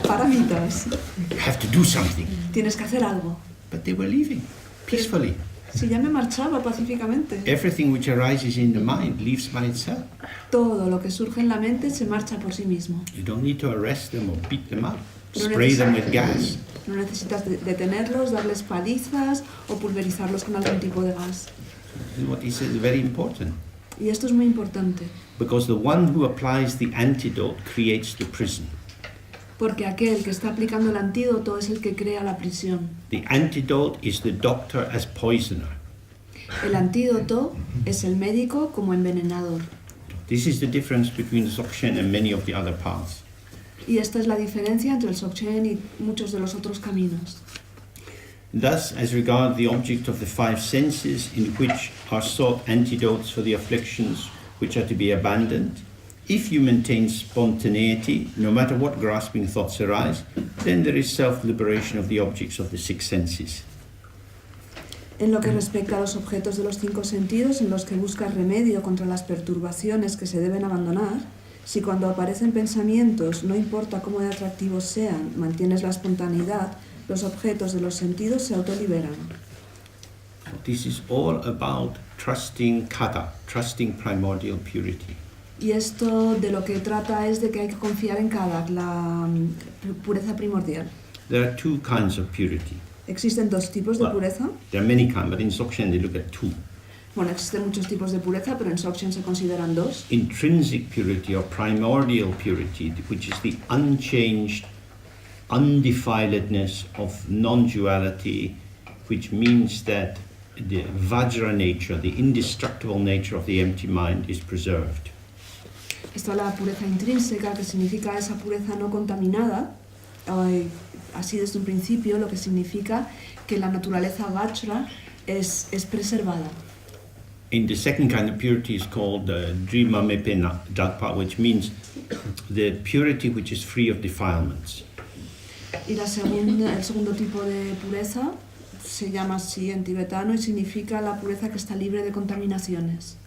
paramitas. You have to do something. Tienes que hacer algo. But they were leaving peacefully. Si ya me marchaba pacíficamente. Everything which arises in the mind leaves by itself. Todo lo que surge en la mente se marcha por sí mismo. You don't need to arrest them or beat them up. No Spray them with gas. No necesitas detenerlos, darles palizas o pulverizarlos con algún tipo de gas. This is what he says is very important. Y esto es muy importante, Because the one who applies the antidote creates the prison. Porque aquel que está aplicando el antídoto es el que crea la prisión. The antidote is the doctor as poisoner. El antídoto es el médico como envenenador. This is the difference between Dzogchen and many of the other paths. Y esta es la diferencia entre el Dzogchen y muchos de los otros caminos. Thus, as regards the object of the five senses, in which are sought antidotes for the afflictions which are to be abandoned, if you maintain spontaneity, no matter what grasping thoughts arise, then there is self-liberation of the objects of the six senses. En lo que respecta a los objetos de los cinco sentidos en los que buscas remedio contra las perturbaciones que se deben abandonar, si cuando aparecen pensamientos, no importa cómo de atractivos sean, mantienes la espontaneidad, los objetos de los sentidos se autoliberan. This is all about trusting kata, trusting primordial purity. Y esto de lo que trata es de que hay que confiar en Kadak, la pureza primordial. There are two kinds of purity. ¿Existen dos tipos de pureza? There are many kinds, but in Dzogchen they look at two. Bueno, existen muchos tipos de pureza, pero en Dzogchen se consideran dos. Intrinsic purity or primordial purity, which is the unchanged, undefiledness of non-duality, which means that the vajra nature, the indestructible nature of the empty mind is preserved. Está la pureza intrínseca, que significa esa pureza no contaminada, así desde un principio, lo que significa que la naturaleza vajra es preservada. In the second kind of purity is called Drima Mepena Dagpa, which means the purity which is free of defilements. Y el segundo tipo de pureza se llama así en tibetano y significa la pureza que está libre de contaminaciones.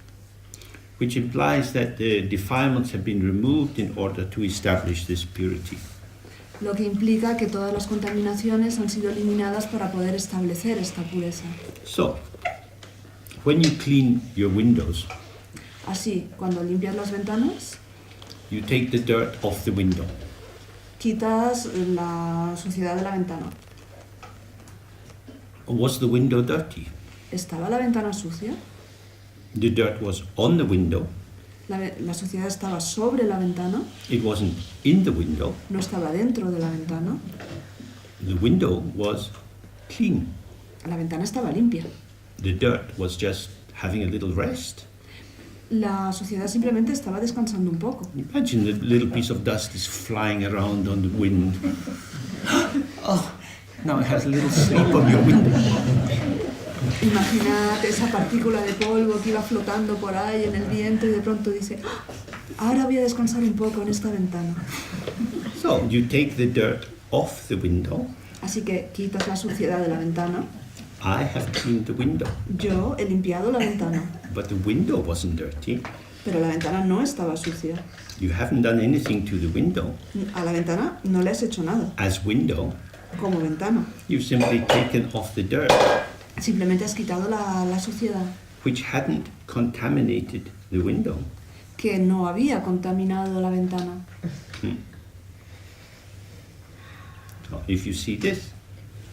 Which implies that the defilements have been removed in order to establish this purity. Lo que implica que todas las contaminaciones han sido eliminadas para poder establecer esta pureza. So, when you clean your windows, Así, cuando limpias las ventanas, you take the dirt off the window. quitas la suciedad de la ventana. Was the window dirty? ¿Estaba la ventana sucia? The dirt was on the window. La suciedad estaba sobre la ventana, It wasn't in the window. no estaba dentro de la ventana. The window was clean. La ventana estaba limpia. The dirt was just having a little rest. La suciedad simplemente estaba descansando un poco. Imagine the little piece of dust is flying around on the wind. Oh, now it has a little sleep on your window. Imaginad esa partícula de polvo que iba flotando por ahí en el viento y de pronto dice, "Ah, ahora voy a descansar un poco en esta ventana". So you take the dirt off the window. Así que quitas la suciedad de la ventana. I have cleaned the window, Yo he limpiado la ventana, but the window wasn't dirty. pero la ventana no estaba sucia. You haven't done anything to the window. A la ventana no le has hecho nada, As window, como ventana. you've simply taken off the dirt, Simplemente has quitado la suciedad, which hadn't contaminated the window. que no había contaminado la ventana. So if you see this,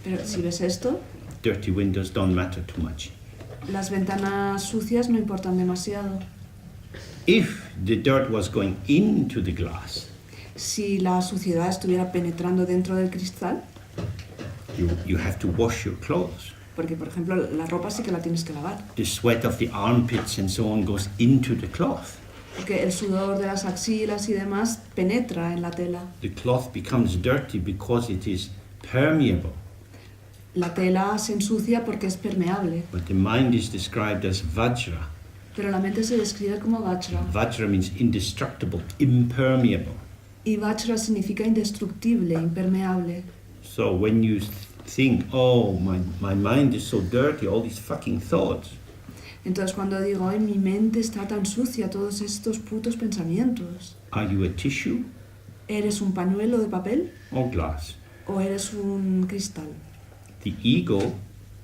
Pero si ves esto, dirty windows don't matter too much. las ventanas sucias no importan demasiado. If the dirt was going into the glass, Si la suciedad estuviera penetrando dentro del cristal, you have to wash your clothes. porque por ejemplo la ropa sí que la tienes que lavar, The sweat of the armpits and so on goes into the cloth. porque el sudor de las axilas y demás penetra en la tela. The cloth becomes dirty because it is permeable. La tela se ensucia porque es permeable, But the mind is described as vajra. pero la mente se describe como vajra. Vajra means indestructible, impermeable. Y vajra significa indestructible, impermeable. So when you think, oh, my mind is so dirty, all these fucking thoughts, Entonces cuando digo, ay, mi mente está tan sucia, todos estos putos pensamientos, are you a tissue ¿eres un pañuelo de papel or glass? o eres un cristal? The ego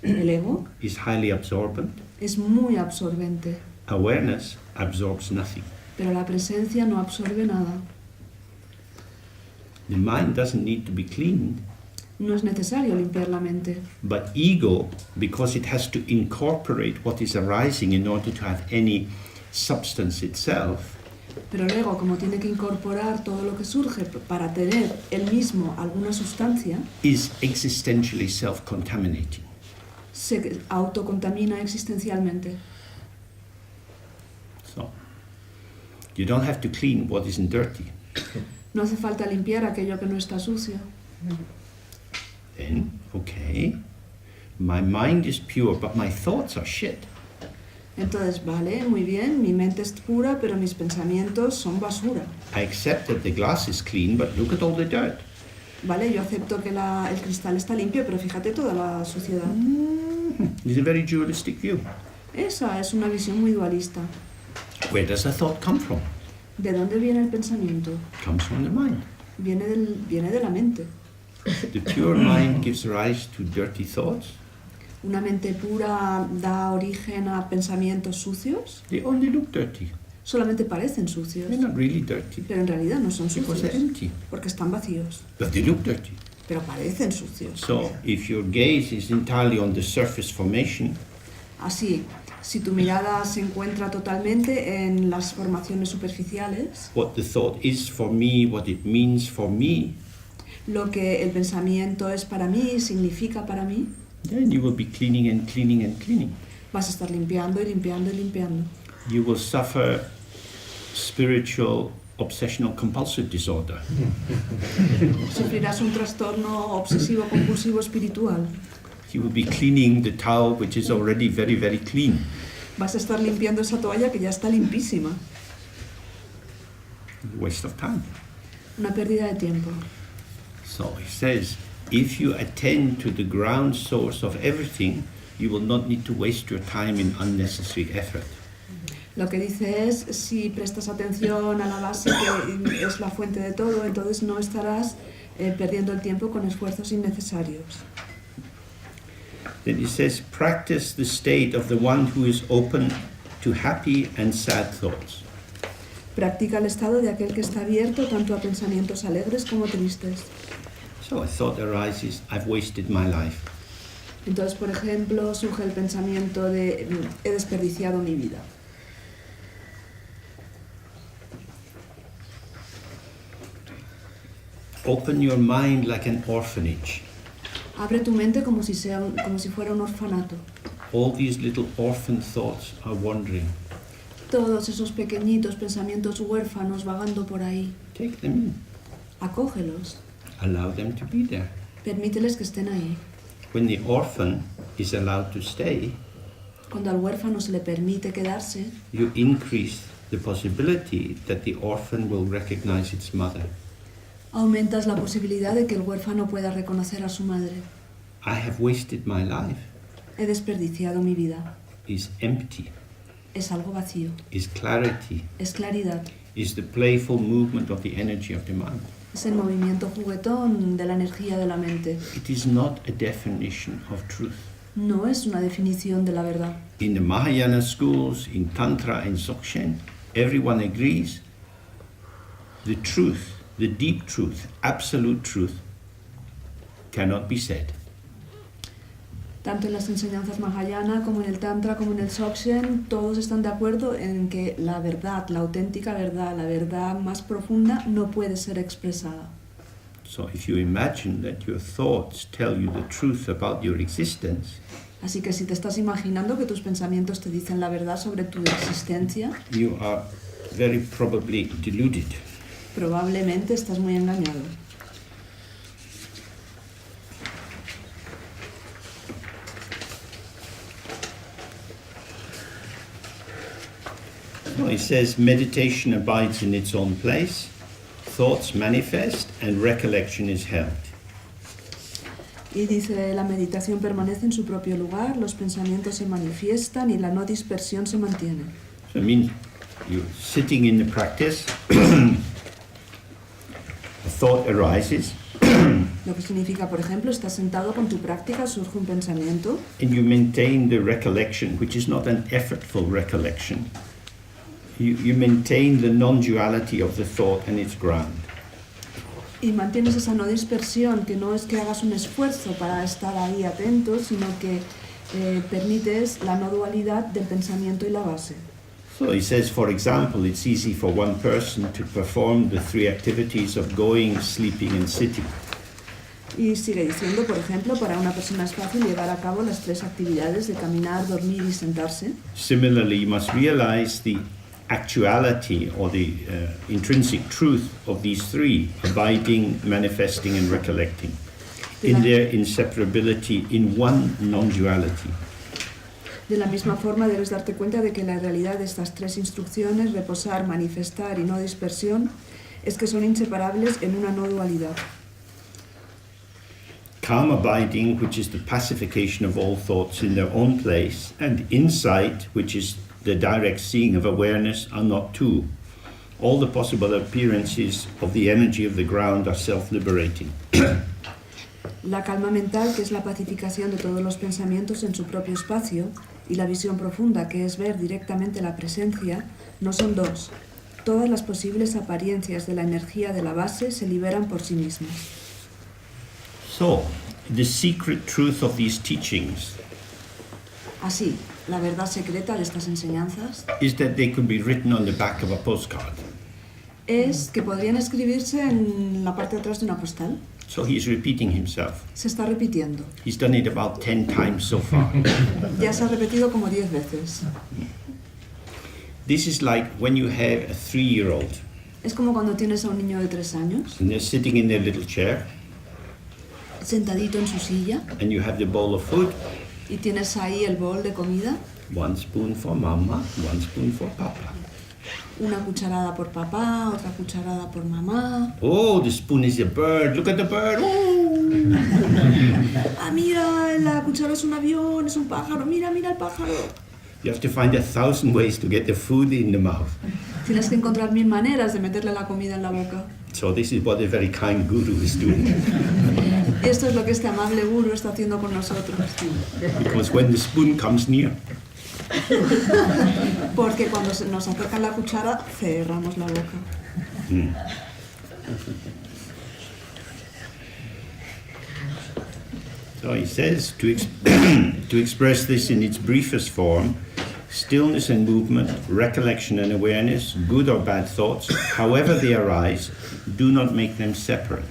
El ego is highly absorbent. es muy absorbente, Awareness absorbs nothing. pero la presencia no absorbe nada. The mind doesn't need to be cleaned, No es necesario limpiar la mente, but ego, because it has to incorporate what is arising in order to have any substance itself, Pero luego, como tiene que incorporar todo lo que surge para tener él mismo alguna sustancia, is existentially self-contaminating. se autocontamina existencialmente. So, you don't have to clean what isn't dirty. No hace falta limpiar aquello que no está sucio. Then, okay, my mind is pure, but my thoughts are shit. Entonces, vale, muy bien, mi mente es pura, pero mis pensamientos son basura. I accept that the glass is clean, but look at all the dirt. Vale, yo acepto que el cristal está limpio, pero fíjate toda la suciedad. It's a very dualistic view. Esa es una visión muy dualista. Where does a thought come from? ¿De dónde viene el pensamiento? It comes from the mind. Viene de la mente. The pure mind gives rise to dirty thoughts. Una mente pura da origen a pensamientos sucios. They only look dirty. Solamente parecen sucios, They're not really dirty pero en realidad no son because they're sucios, empty, porque están vacíos, but they look dirty. pero parecen sucios. So, if your gaze is entirely on the surface formation, Así, si tu mirada se encuentra totalmente en las formaciones superficiales, what the thought is for me, what it means for me, lo que el pensamiento es para mí, significa para mí, then you will be cleaning and cleaning and cleaning. vas a estar limpiando y limpiando y limpiando. You will suffer spiritual obsessional compulsive disorder. Sufrirás un trastorno obsesivo compulsivo espiritual. You will be cleaning the towel which is already very, very clean. Vas a estar limpiando esa toalla que ya está limpísima. Waste of time. Una pérdida de tiempo. So he says, if you attend to the ground source of everything, you will not need to waste your time in unnecessary effort. Lo que dice es, si prestas atención a la base que es la fuente de todo, entonces no estarás perdiendo el tiempo con esfuerzos innecesarios. Then he says, practice the state of the one who is open to happy and sad thoughts. Practica el estado de aquel que está abierto tanto a pensamientos alegres como tristes. So a thought arises, I've wasted my life. Entonces, por ejemplo, surge el pensamiento de he desperdiciado mi vida. Open your mind like an orphanage. Abre tu mente como si fuera un orfanato. All these little orphan thoughts are wandering. Todos esos pequeñitos pensamientos huérfanos vagando por ahí. Take them in. Acógelos. Allow them to be there. Permíteles que estén ahí. When the orphan is allowed to stay, Cuando al huérfano se le permite quedarse, you increase the possibility that the orphan will recognize its mother. aumentas la posibilidad de que el huérfano pueda reconocer a su madre. I have wasted my life. He desperdiciado mi vida. Is empty. Es algo vacío. Is clarity. Es claridad. Is the playful movement of the energy of the mind. Es el movimiento juguetón de la energía de la mente. It is not a definition of truth. No es una definición de la verdad. In the Mahayana schools, in Tantra and Dzogchen, everyone agrees the truth, the deep truth, absolute truth, cannot be said. Tanto en las enseñanzas Mahayana como en el Tantra como en el Dzogchen, todos están de acuerdo en que la verdad, la auténtica verdad, la verdad más profunda no puede ser expresada. So if you imagine that your thoughts tell you the truth about your existence, Así que si te estás imaginando que tus pensamientos te dicen la verdad sobre tu existencia, you are very probably deluded. probablemente estás muy engañado. No, he says meditation abides in its own place, thoughts manifest, and recollection is held. Y dice, la meditación permanece en su propio lugar, los pensamientos se manifiestan y la no dispersión se mantiene. So I mean, you're sitting in the practice, a thought arises, Lo que significa, por ejemplo, estás sentado con tu práctica, surge un pensamiento and you maintain the recollection, which is not an effortful recollection. You maintain the non-duality of the thought and its ground. y mantienes esa no dispersión, que no es que hagas un esfuerzo para estar ahí atento, sino que permites la no dualidad del pensamiento y la base. So he says, for example, it's easy for one person to perform the 3 activities of going, sleeping, and sitting. Y sigue diciendo, por ejemplo, para una persona es fácil llevar a cabo las 3 actividades de caminar, dormir y sentarse. Similarly, you must realize the actuality or the intrinsic truth of these 3, abiding, manifesting, and recollecting, in their inseparability in one non-duality. De la misma forma debes darte cuenta de que la realidad de estas 3 instrucciones, reposar, manifestar y no dispersión, es que son inseparables en una no dualidad. Calm abiding, which is the pacification of all thoughts in their own place, and insight, which is the direct seeing of awareness, are not 2. All the possible appearances of the energy of the ground are self-liberating. La calma mental, que es la pacificación de todos los pensamientos en su propio espacio, y la visión profunda, que es ver directamente la presencia, no son 2. Todas las posibles apariencias de la energía de la base se liberan por sí mismas. So, the secret truth of these teachings Así, la verdad secreta de estas enseñanzas is that they could be written on the back of a postcard. es que podrían escribirse en la parte de atrás de una postal. So he's repeating himself. Se está repitiendo. He's done it about 10 times so far. Ya se ha repetido como 10 veces. This is like when you have a 3-year-old Es como cuando tienes a un niño de 3 años, and they're sitting in their little chair sentadito en su silla, and you have the bowl of food. y tienes ahí el bol de comida, 1 spoon for mama, 1 spoon for papa. una cucharada por papá, otra cucharada por mamá. Oh, the spoon is a bird. Look at the bird. Oh. Ah, mira, la cuchara es un avión, es un pájaro, mira, mira el pájaro. You have to find 1,000 ways to get the food in the mouth. Tienes que encontrar 1000 maneras de meterle la comida en la boca. So this is what a very kind guru is doing. Y esto es lo que este amable guru está haciendo con nosotros. Because when the spoon comes near, Porque cuando nos acercan la cuchara, cerramos la boca. so he says, to express this in its briefest form, stillness and movement, recollection and awareness, good or bad thoughts, however they arise, do not make them separate.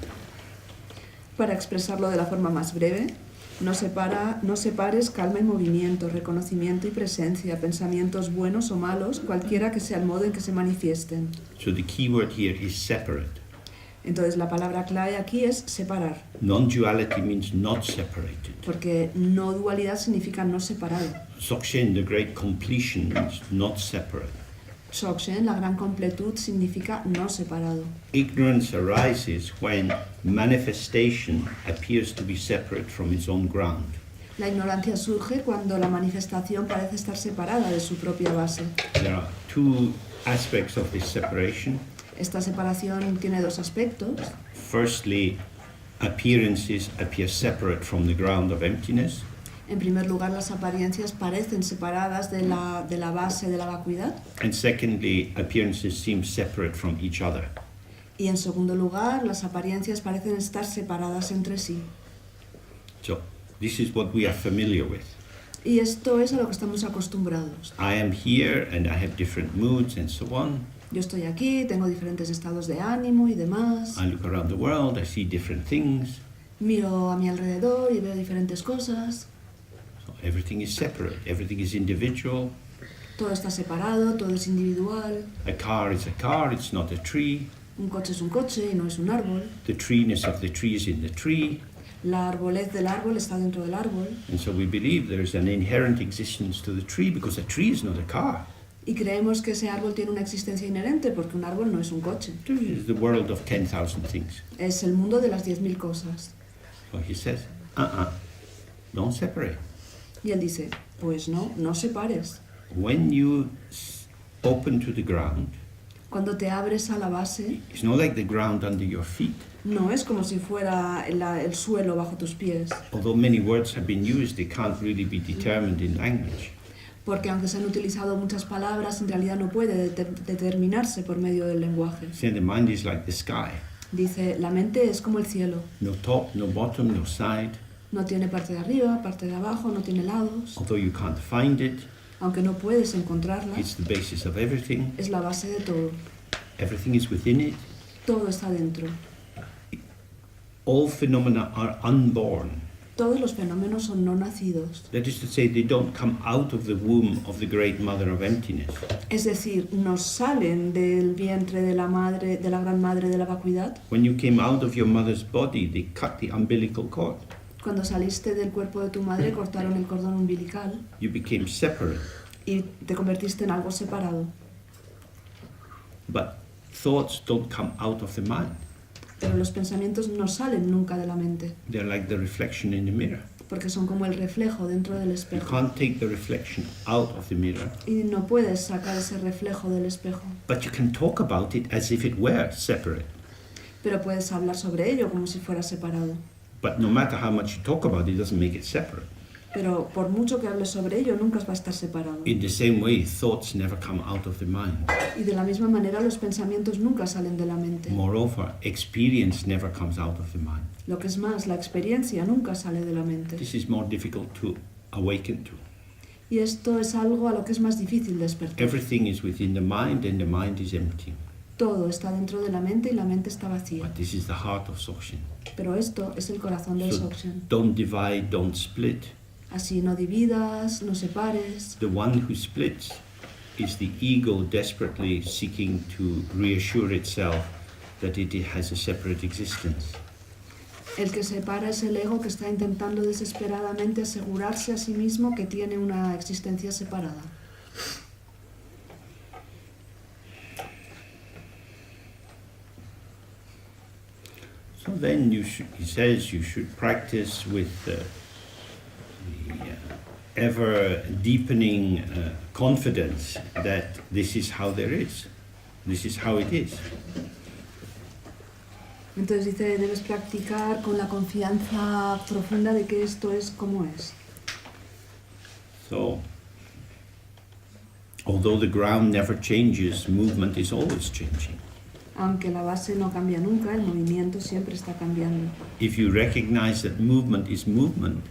Para expresarlo de la forma más breve, no separes calma y movimiento, reconocimiento y presencia, pensamientos buenos o malos, cualquiera que sea el modo en que se manifiesten. So the key word here is separate. Entonces la palabra clave aquí es separar, Non-duality means not separated. porque no dualidad significa no separado. Sokshen, the great completion, means not separate. Sokshen, la gran completud, significa no separado. Ignorance arises when manifestation appears to be separate from its own ground. La ignorancia surge cuando la manifestación parece estar separada de su propia base. There are 2 aspects of this separation. Esta separación tiene 2 aspectos. Firstly, appearances appear separate from the ground of emptiness. En primer lugar, las apariencias parecen separadas de la base de la vacuidad. And secondly, appearances seem separate from each other. Y en segundo lugar, las apariencias parecen estar separadas entre sí. So, this is what we are familiar with. Y esto es a lo que estamos acostumbrados. I am here and I have different moods and so on. Yo estoy aquí, tengo diferentes estados de ánimo y demás. I look around the world, I see different things. Miro a mi alrededor y veo diferentes cosas. So everything is separate, everything is individual. Todo está separado, todo es individual. A car is a car, it's not a tree. Un coche es un coche y no es un árbol. The treeness of the tree is in the tree. La arbolez del árbol está dentro del árbol. And so we believe there is an inherent existence to the tree because a tree is not a car. Y creemos que ese árbol tiene una existencia inherente porque un árbol no es un coche. It is the world of 10,000 things. Es el mundo de las 10.000 cosas. So he says, don't separate. Y él dice, pues no, no separes. When you open to the ground, Cuando te abres a la base, it's not like the ground under your feet. no es como si fuera el suelo bajo tus pies. Although many words have been used, they can't really be determined in language. Porque aunque se han utilizado muchas palabras, en realidad no puede determinarse por medio del lenguaje. Say the mind is like the sky. Dice, la mente es como el cielo. No top, no bottom, no side. No tiene parte de arriba, parte de abajo, no tiene lados. Although you can't find it, Aunque no puedes encontrarla, It's the basis of everything. es la base de todo. Everything is within it. Todo está dentro. All phenomena are unborn. Todos los fenómenos son no nacidos. That is to say, they don't come out of the womb of the great mother of emptiness. Es decir, no salen del vientre de la madre, de la gran madre de la vacuidad. When you came out of your mother's body, they cut the umbilical cord. Cuando saliste del cuerpo de tu madre, cortaron el cordón umbilical You became separate. y te convertiste en algo separado. But thoughts don't come out of the mind. Pero los pensamientos no salen nunca de la mente, They're like the reflection in the mirror. porque son como el reflejo dentro del You espejo. can't take the reflection out of the mirror, Y no puedes sacar ese reflejo del espejo. but you can talk about it as if it were separate. Pero puedes hablar sobre ello como si fuera separado. But no matter how much you talk about it, it doesn't make it separate. Pero por mucho que hables sobre ello, nunca va a estar separado. In the same way, thoughts never come out of the mind. Y de la misma manera, los pensamientos nunca salen de la mente. Moreover, experience never comes out of the mind. Lo que es más, la experiencia nunca sale de la mente. This is more difficult to awaken to. Y esto es algo a lo que es más difícil despertar. Everything is within the mind and the mind is empty. Todo está dentro de la mente y la mente está vacía. But this is the heart of Dzogchen. Pero esto es el corazón del So Dzogchen. don't divide, don't split. Así no dividas, no separes. The one who splits is the ego desperately seeking to reassure itself that it has a separate existence. El que separa es el ego que está intentando desesperadamente asegurarse a sí mismo que tiene una existencia separada. So then he says you should practice with the ever deepening confidence that this is how there is. This is how it is. Entonces dice, debes practicar con la confianza profunda de que esto es como es. So, although the ground never changes, movement is always changing. Aunque la base no cambia nunca, el movimiento siempre está cambiando. If you recognize that movement is movement,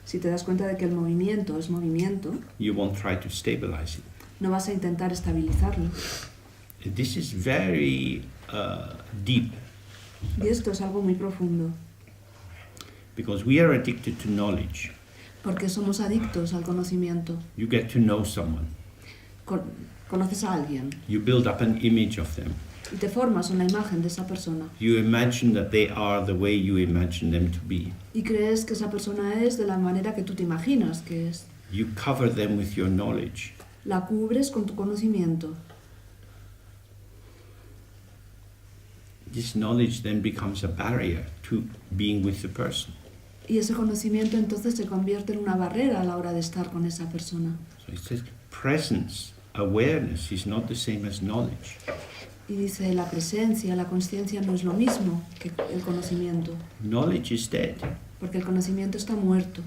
Si te das cuenta de que el movimiento es movimiento, you won't try to stabilize it. no vas a intentar estabilizarlo. This is very deep, Y esto es algo muy profundo, because we are addicted to knowledge. porque somos adictos al conocimiento. You get to know someone. Conoces a alguien You build up an image of them. y te formas una imagen de esa persona You imagine that they are the way you imagine them to be. y crees que esa persona es de la manera que tú te imaginas que es. You cover them with your knowledge. La cubres con tu conocimiento. This knowledge then becomes a barrier to being with the person. Y ese conocimiento entonces se convierte en una barrera a la hora de estar con esa persona. So it says presence, awareness is not the same as knowledge. Y dice, la presencia, la consciencia no es lo mismo que el conocimiento, Knowledge is dead, porque el conocimiento está muerto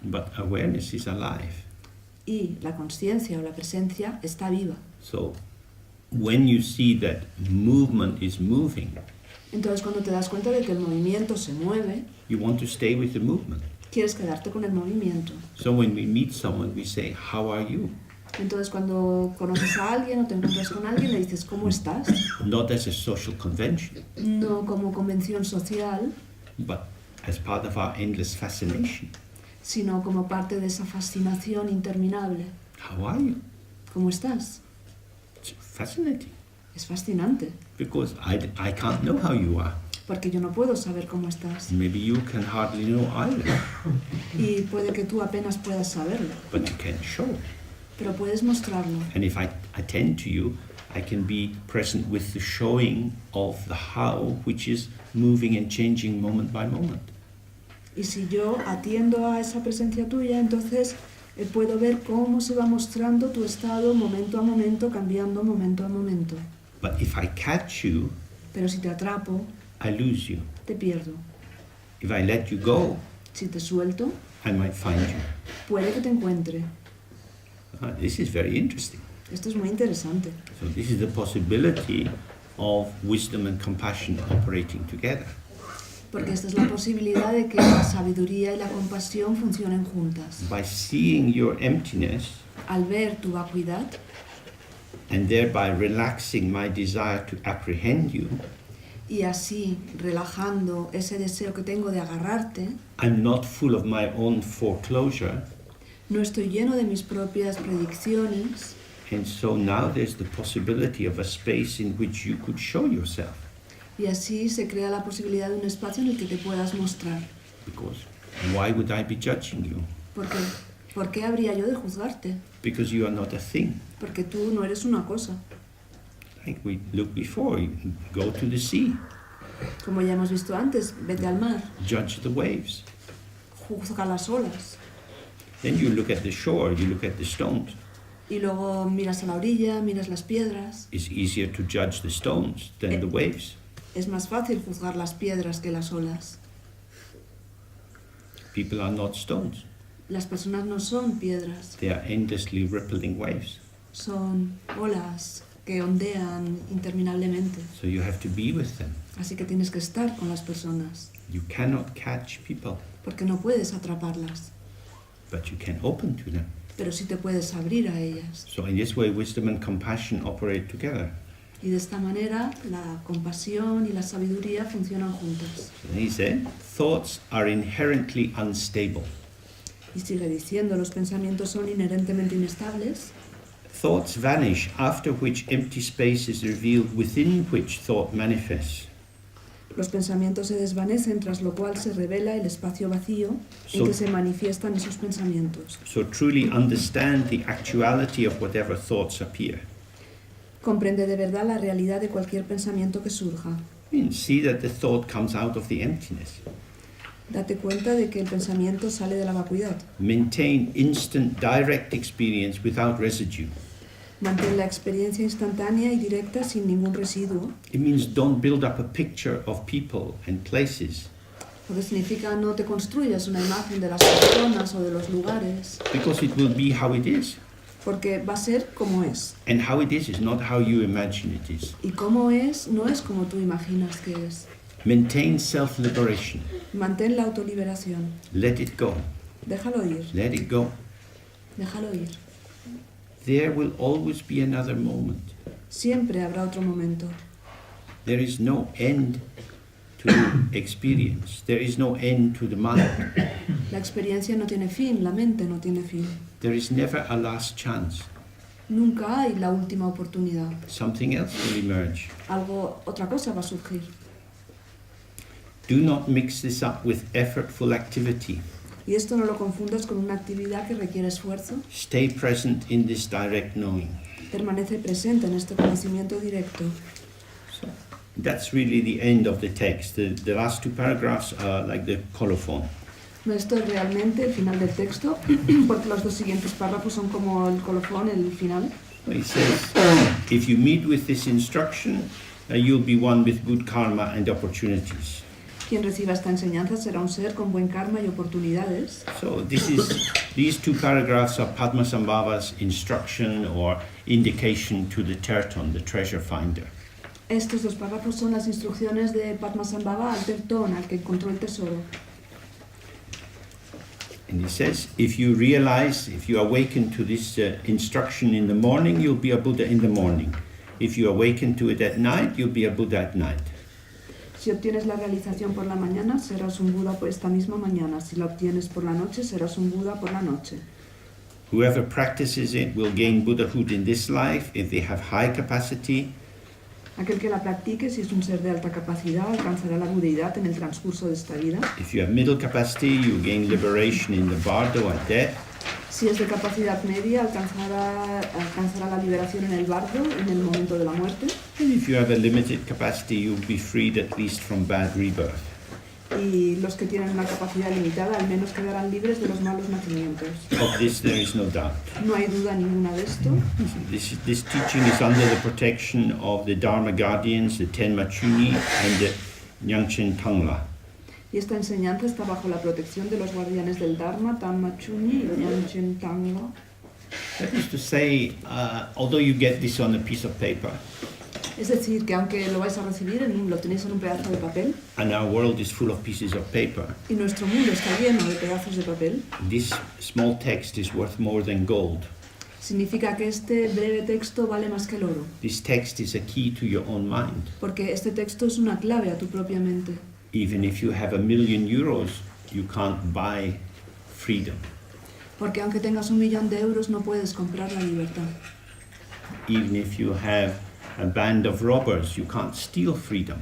but awareness is alive. y la consciencia o la presencia está viva. So when you see that movement is moving, Entonces cuando te das cuenta de que el movimiento se mueve, you want to stay with the movement. quieres quedarte con el movimiento. So when we meet someone, we say, "How are you?" Entonces cuando conoces a alguien o te encuentras con alguien le dices, ¿cómo estás? Not as a social convention, No como convención social, but as part of our endless fascination. sino como parte de esa fascinación interminable. How are you? ¿Cómo estás? It's fascinating, Es fascinante, because I can't know how you are. porque yo no puedo saber cómo estás. Maybe you can hardly know either, Y puede que tú apenas puedas saberlo, but you can show. pero puedes mostrarlo. And if I attend to you, I can be present with the showing of the how, which is moving and changing moment by moment. Y si yo atiendo a esa presencia tuya, entonces puedo ver cómo se va mostrando tu estado momento a momento, cambiando momento a momento. But if I catch you, Pero si te atrapo, I lose you. te pierdo. If I let you go, Si te suelto, I might find you. puede que te encuentre. This is very interesting. Esto es muy interesante. So this is the possibility of wisdom and compassion operating together. Porque esta es la posibilidad de que la sabiduría y la compasión funcionen juntas. By seeing your emptiness Al ver tu vacuidad and thereby relaxing my desire to apprehend you, y así relajando ese deseo que tengo de agarrarte, I'm not full of my own foreclosure, no estoy lleno de mis propias predicciones, and so now there's the possibility of a space in which you could show yourself. y así se crea la posibilidad de un espacio en el que te puedas mostrar. Because why would I be judging you? Porque, ¿por qué habría yo de juzgarte? Because you are not a thing. Porque tú no eres una cosa. Like we looked before, you go to the sea, Como ya hemos visto antes, vete al mar, judge the waves. juzga las olas. Then you look at the shore, you look at the stones. Y luego miras a la orilla, miras las piedras. It's easier to judge the stones than the waves. Es más fácil juzgar las piedras que las olas. People are not stones. Las personas no son piedras, They are endlessly rippling waves. son olas que ondean interminablemente. So you have to be with them. Así que tienes que estar con las personas, You cannot catch people, porque no puedes atraparlas, but you can open to them. pero sí te puedes abrir a ellas. So in this way, wisdom and compassion operate together. Y de esta manera la compasión y la sabiduría funcionan juntas. So he said, thoughts are inherently unstable. Y sigue diciendo, los pensamientos son inherentemente inestables. Thoughts vanish, after which empty space is revealed within which thought manifests. Los pensamientos se desvanecen, tras lo cual se revela el espacio vacío en que se manifiestan esos pensamientos. So truly understand the actuality of whatever thoughts appear. Comprende de verdad la realidad de cualquier pensamiento que surja. See that the thought comes out of the emptiness. Date cuenta de que el pensamiento sale de la vacuidad. Maintain instant, direct experience without residue. Mantén la experiencia instantánea y directa sin ningún residuo, It means don't build up a picture of people and places, lo que significa no te construyas una imagen de las personas o de los lugares, because it will be how it is. porque va a ser como es. And how it is not how you imagine it is. Y como es, no es como tú imaginas que es. Maintain self-liberation. Mantén la autoliberación. Let it go. Déjalo ir, Let it go. déjalo ir. There will always be another moment. Siempre habrá otro momento. There is no end to experience. There is no end to the mind. La experiencia no tiene fin, la mente no tiene fin. There is never a last chance. Nunca hay la última oportunidad. Something else will emerge. Otra cosa va a surgir. Do not mix this up with effortful activity. Y esto no lo confundas con una actividad que requiere esfuerzo. Stay present in this direct knowing. Permanece presente en este conocimiento directo. So that's really the end of the text. The last two paragraphs are like the colophon. Esto es realmente el final del texto, porque los dos siguientes párrafos son como el colofón, el final. It says, if you meet with this instruction, you'll be one with good karma and opportunities. Quien reciba esta enseñanza será un ser con buen karma y oportunidades. So these two paragraphs are Padmasambhava's instruction or indication to the Terton, the treasure finder. Estos dos párrafos son las instrucciones de Padmasambhava al Tertón, al que encontró el tesoro. And he says, if you realize, if you awaken to this instruction in the morning, you'll be a Buddha in the morning. If you awaken to it at night, you'll be a Buddha at night. Si obtienes la realización por la mañana, serás un Buda por esta misma mañana. Si la obtienes por la noche, serás un Buda por la noche. Whoever practices it will gain Buddhahood in this life if they have high capacity. Aquel que la practique, si es un ser de alta capacidad, alcanzará la budeidad en el transcurso de esta vida. If you have middle capacity, you gain liberation in the bardo at death. Si es de capacidad media, alcanzará la liberación en el bardo en el momento de la muerte. And if you have a limited capacity, you'll be freed at least from bad rebirth. Y los que tienen una capacidad limitada al menos quedarán libres de los malos nacimientos. Of this there is no doubt. No hay duda ninguna de esto. This teaching is under the protection of the Dharma guardians, the Tenma Chuni, and the Nyangchen Tangla. Y esta enseñanza está bajo la protección de los guardianes del Dharma, Tenma Chuni y Nyangchen Tangla. That is to say, although you get this on a piece of paper, Es decir, que aunque lo vais a recibir, lo tenéis en un pedazo de papel, and our world is full of pieces of paper, y nuestro mundo está lleno de pedazos de papel, this small text is worth more than gold. significa que este breve texto vale más que el oro, This text is a key to your own mind. porque este texto es una clave a tu propia mente. Even if you have €1,000,000, you can't buy freedom. Porque aunque tengas 1.000.000 de euros no puedes comprar la libertad. Even if you have a band of robbers, you can't steal freedom.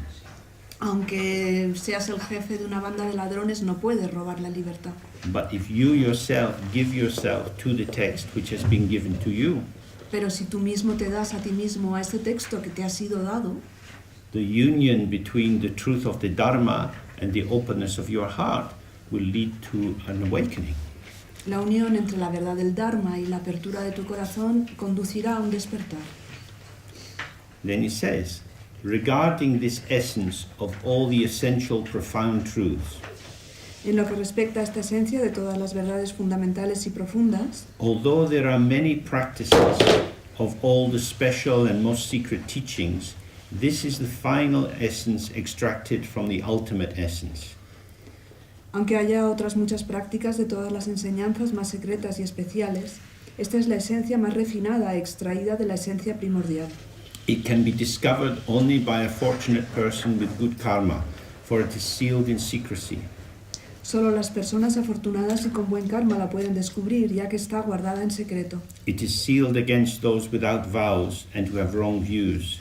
Aunque seas el jefe de una banda de ladrones no puedes robar la libertad. But if you yourself give yourself to the text which has been given to you, Pero si tú mismo te das a ti mismo a este texto que te ha sido dado, the union between the truth of the Dharma and the openness of your heart will lead to an awakening. la unión entre la verdad del Dharma y la apertura de tu corazón conducirá a un despertar. Then he says, regarding this essence of all the essential profound truths, En lo que respecta a esta esencia de todas las verdades fundamentales y profundas, although there are many practices of all the special and most secret teachings, this is the final essence extracted from the ultimate essence. aunque haya otras muchas prácticas de todas las enseñanzas más secretas y especiales, esta es la esencia más refinada extraída de la esencia primordial. It can be discovered only by a fortunate person with good karma, for it is sealed in secrecy. Solo las personas afortunadas y con buen karma la pueden descubrir, ya que está guardada en secreto. It is sealed against those without vows and who have wrong views.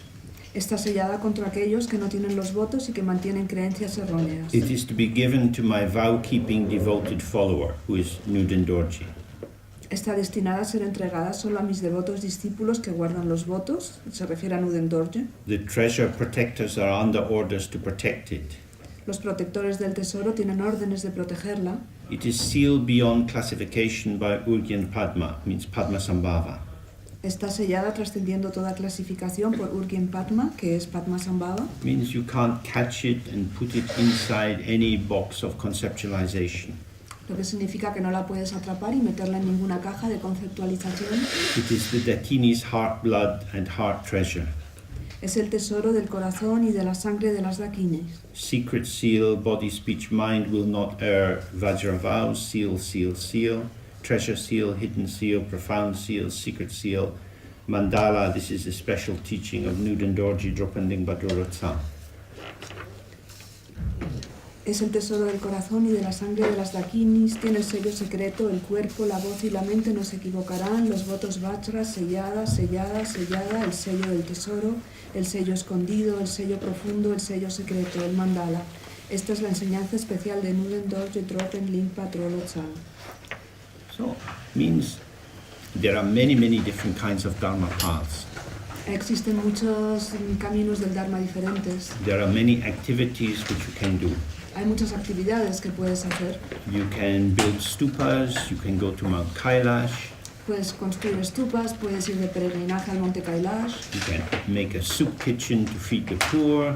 Está sellada contra aquellos que no tienen los votos y que mantienen creencias erróneas. It is to be given to my vow-keeping devoted follower, who is Nuden Dorji. Está destinada a ser entregada solo a mis devotos discípulos que guardan los votos, se refiere a Nuden Dorje. The treasure protectors are under orders to protect it. Los protectores del tesoro tienen órdenes de protegerla. It is sealed beyond classification by Urgyan Padma, means Padma Sambhava. Está sellada trascendiendo toda clasificación por Urgyen Padma, que es Padmasambhava. Means you can't catch it and put it inside any box of conceptualization. Lo que significa que no la puedes atrapar y meterla en ninguna caja de conceptualización. It is the Dakini's heart blood and heart treasure. Es el tesoro del corazón y de la sangre de las dakinis. Secret seal, body, speech, mind will not err. Vajra vows, seal, seal, seal. Treasure seal, hidden seal, profound seal, secret seal. Mandala, this is a special teaching of Nuden Dorji Dropending Badrorotsa. Es el tesoro del corazón y de la sangre de las dakinis, tiene el sello secreto, el cuerpo, la voz y la mente no se equivocarán, los votos vajras, sellada, sellada, sellada, el sello del tesoro, el sello escondido, el sello profundo, el sello secreto, el mandala. Esta es la enseñanza especial de Nuden Dorje Dropen Lingpa Trolotsan. So, means there are many, many different kinds of Dharma paths. Existen muchos caminos del Dharma diferentes. There are many activities which you can do. Hay muchas actividades que puedes hacer. You can build stupas, you can go to Mount Kailash, Puedes construir estupas, puedes ir de peregrinaje al Monte Kailash, you can make a soup kitchen to feed the poor,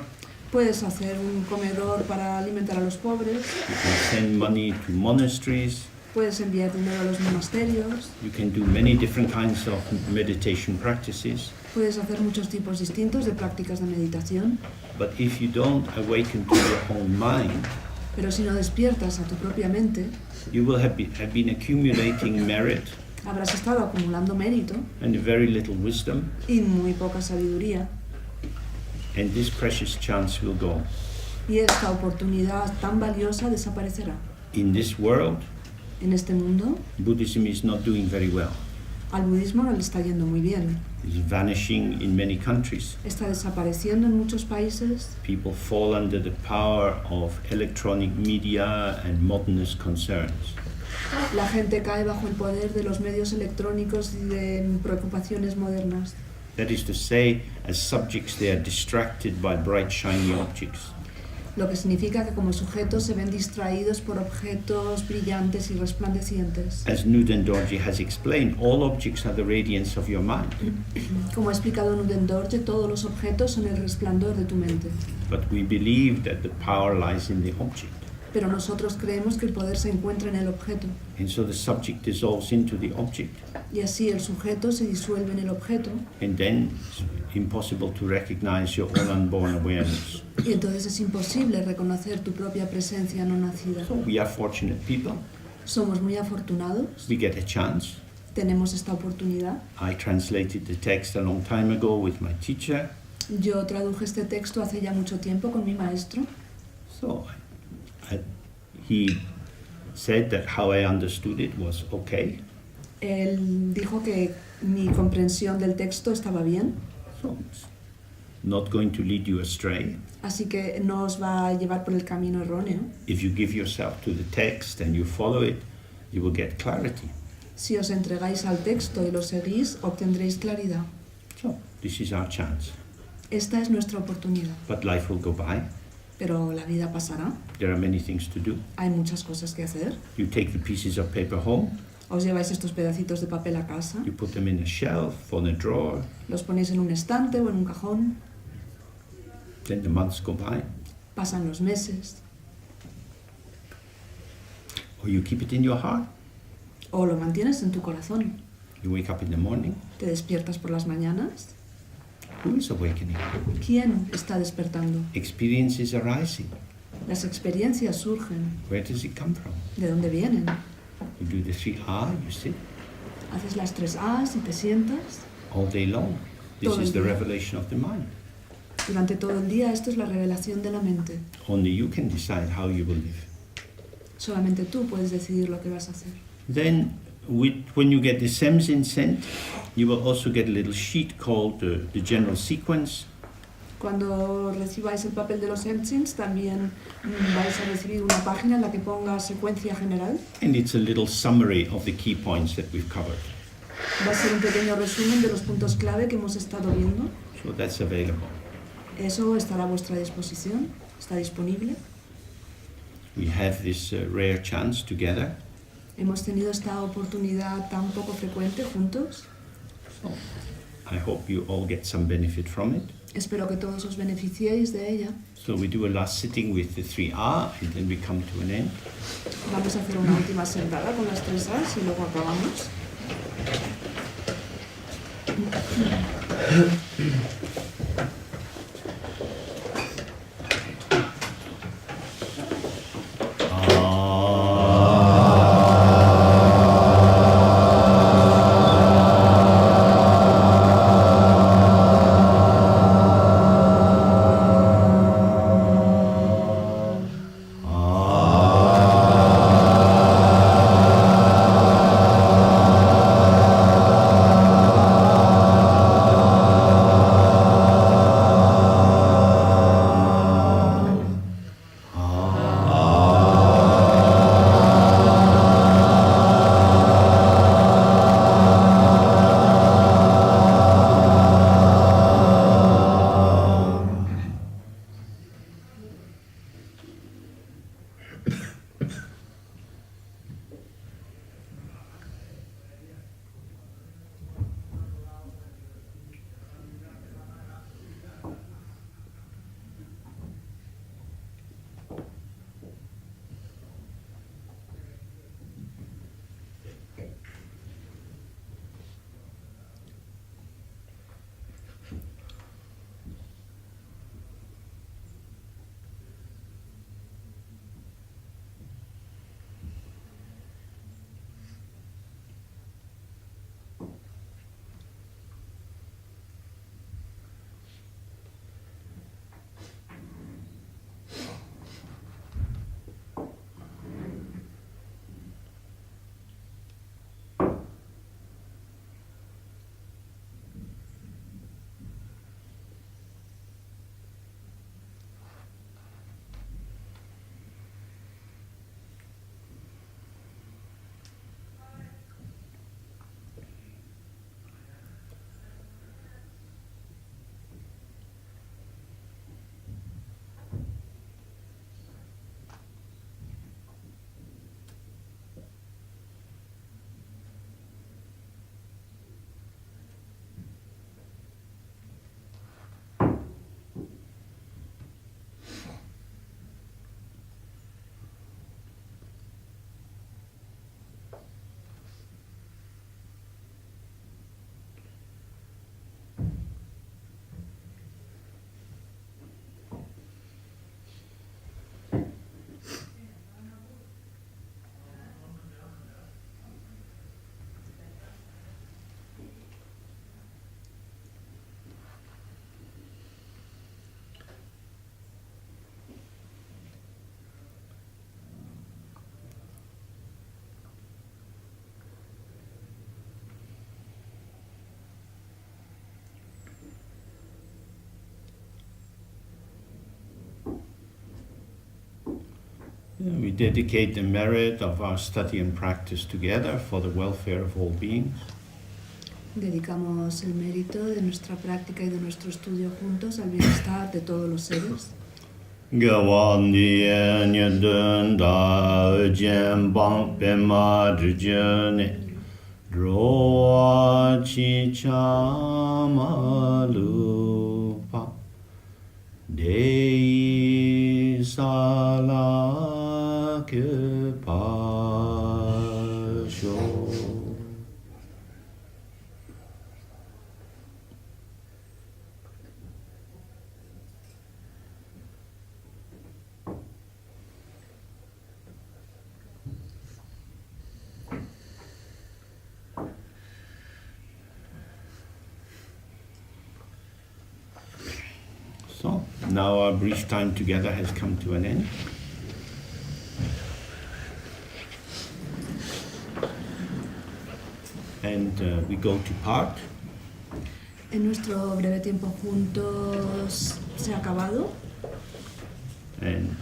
puedes hacer un comedor para alimentar a los pobres, you can send money to monasteries, puedes enviar dinero a los monasterios, you can do many different kinds of meditation practices. puedes hacer muchos tipos distintos de prácticas de meditación, But if you don't awaken to your own mind, pero si no despiertas a tu propia mente, you will have been accumulating merit habrás estado acumulando mérito and very little wisdom, y muy poca sabiduría, and this precious chance will go. y esta oportunidad tan valiosa desaparecerá. In this world, En este mundo, Buddhism is not doing very well. al budismo no le está yendo muy bien. It's vanishing in many countries. Está desapareciendo en muchos países. People fall under the power of electronic media and modernist concerns. La gente cae bajo el poder de los medios electrónicos y de preocupaciones modernas. That is to say, as subjects they are distracted by bright shiny objects. Lo que significa que como sujetos se ven distraídos por objetos brillantes y resplandecientes. As Nuden Dorji has explained, all objects are the radiance of your mind. Como ha explicado Nuden Dorje, todos los objetos son el resplandor de tu mente. But we believe that the power lies in the object. Pero nosotros creemos que el poder se encuentra en el objeto. And so the subject dissolves into the object. Y así el sujeto se disuelve en el objeto. And then impossible to recognize your own unborn awareness. Y entonces es imposible reconocer tu propia presencia no nacida. So we are fortunate people. Somos muy afortunados, We get a chance. tenemos esta oportunidad. I translated the text a long time ago with my teacher. Yo traduje este texto hace ya mucho tiempo con mi maestro. So he said that how I understood it was okay. Él dijo que mi comprensión del texto estaba bien, So it's not going to lead you astray. así que no os va a llevar por el camino erróneo. If you give yourself to the text and you follow it, you will get clarity. Si os entregáis al texto y lo seguís, obtendréis claridad. So this is our chance. Esta es nuestra oportunidad, But life will go by. pero la vida pasará. There are many things to do. Hay muchas cosas que hacer. You take the pieces of paper home, Os lleváis estos pedacitos de papel a casa, you put them in a shelf, on a drawer, los ponéis en un estante o en un cajón, then the months go by. pasan los meses, Or you keep it in your heart. o lo mantienes en tu corazón. You wake up in the morning. Te despiertas por las mañanas. Who is awakening? ¿Quién está despertando? Experience is arising. Las experiencias surgen. Where does it come from? ¿De dónde vienen? You do the 3R, you sit Haces las 3 A's y te sientas. all day long. This Todo is el the día. revelation of the mind. Durante todo el día esto es la revelación de la mente. Only you can decide how you will live. Solamente tú puedes decidir lo que vas a hacer. Then, when you get the semdzin sent, you will also get a little sheet called the general sequence. Cuando recibáis el papel de los semdzins, también vais a recibir una página en la que ponga secuencia general. And it's a little summary of the key points that we've covered. Va a ser un pequeño resumen de los puntos clave que hemos estado viendo. So that's available. Eso estará a vuestra disposición, está disponible. We have this rare chance together. Hemos tenido esta oportunidad tan poco frecuente juntos. So I hope you all get some benefit from it. Espero que todos os beneficiéis de ella. So we do a last sitting with the 3R and then we come to an end. Vamos a hacer una última sentada con las 3 A's y luego acabamos. We dedicate the merit of our study and practice together for the welfare of all beings. Dedicamos el mérito de nuestra práctica y de nuestro estudio juntos al bienestar de todos los seres. Dei sala que pasho. So, now our brief time together has come to an end. And we go to part. En nuestro breve tiempo juntos se ha acabado. And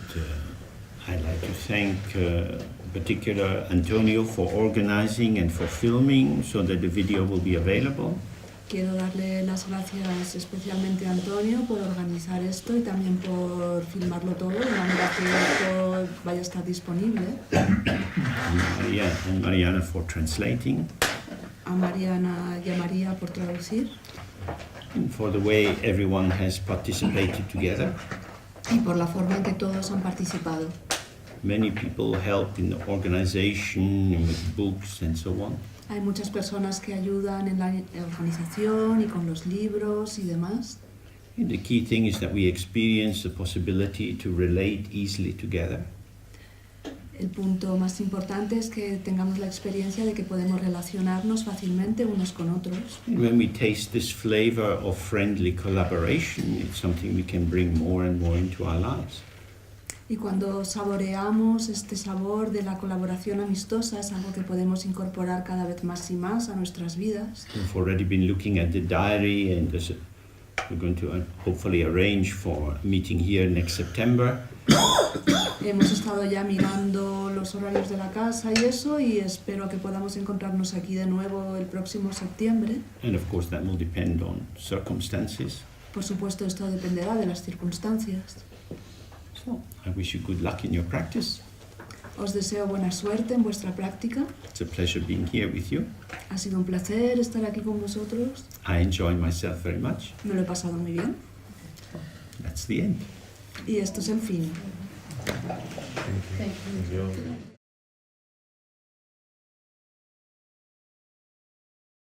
I'd like to thank in particular Antonio for organizing and for filming so that the video will be available. Quiero darle las gracias especialmente a Antonio por organizar esto y también por filmarlo todo de manera que esto vaya a estar disponible. And Mariana for translating. A Mariana y a María por traducir. And for the way everyone has participated together. Y por la forma en que todos han participado. Many people help in the organization and with books and so on. Hay muchas personas que ayudan en la organización y con los libros y demás. And the key thing is that we experience the possibility to relate easily together. El punto más importante es que tengamos la experiencia de que podemos relacionarnos fácilmente unos con otros. And when we taste this flavor of friendly collaboration, it's something we can bring more and more into our lives. Y cuando saboreamos este sabor de la colaboración amistosa es algo que podemos incorporar cada vez más y más a nuestras vidas. We've already been looking at the diary and we're going to hopefully arrange for a meeting here next September. Hemos estado ya mirando los horarios de la casa y eso y espero que podamos encontrarnos aquí de nuevo el próximo septiembre. And of course that will depend on circumstances. Por supuesto esto dependerá de las circunstancias. So I wish you good luck in your practice. Os deseo buena suerte en vuestra práctica. It's a pleasure being here with you. Ha sido un placer estar aquí con vosotros. I enjoy myself very much. Me lo he pasado muy bien. That's the end. Y esto es el fin. Thank you.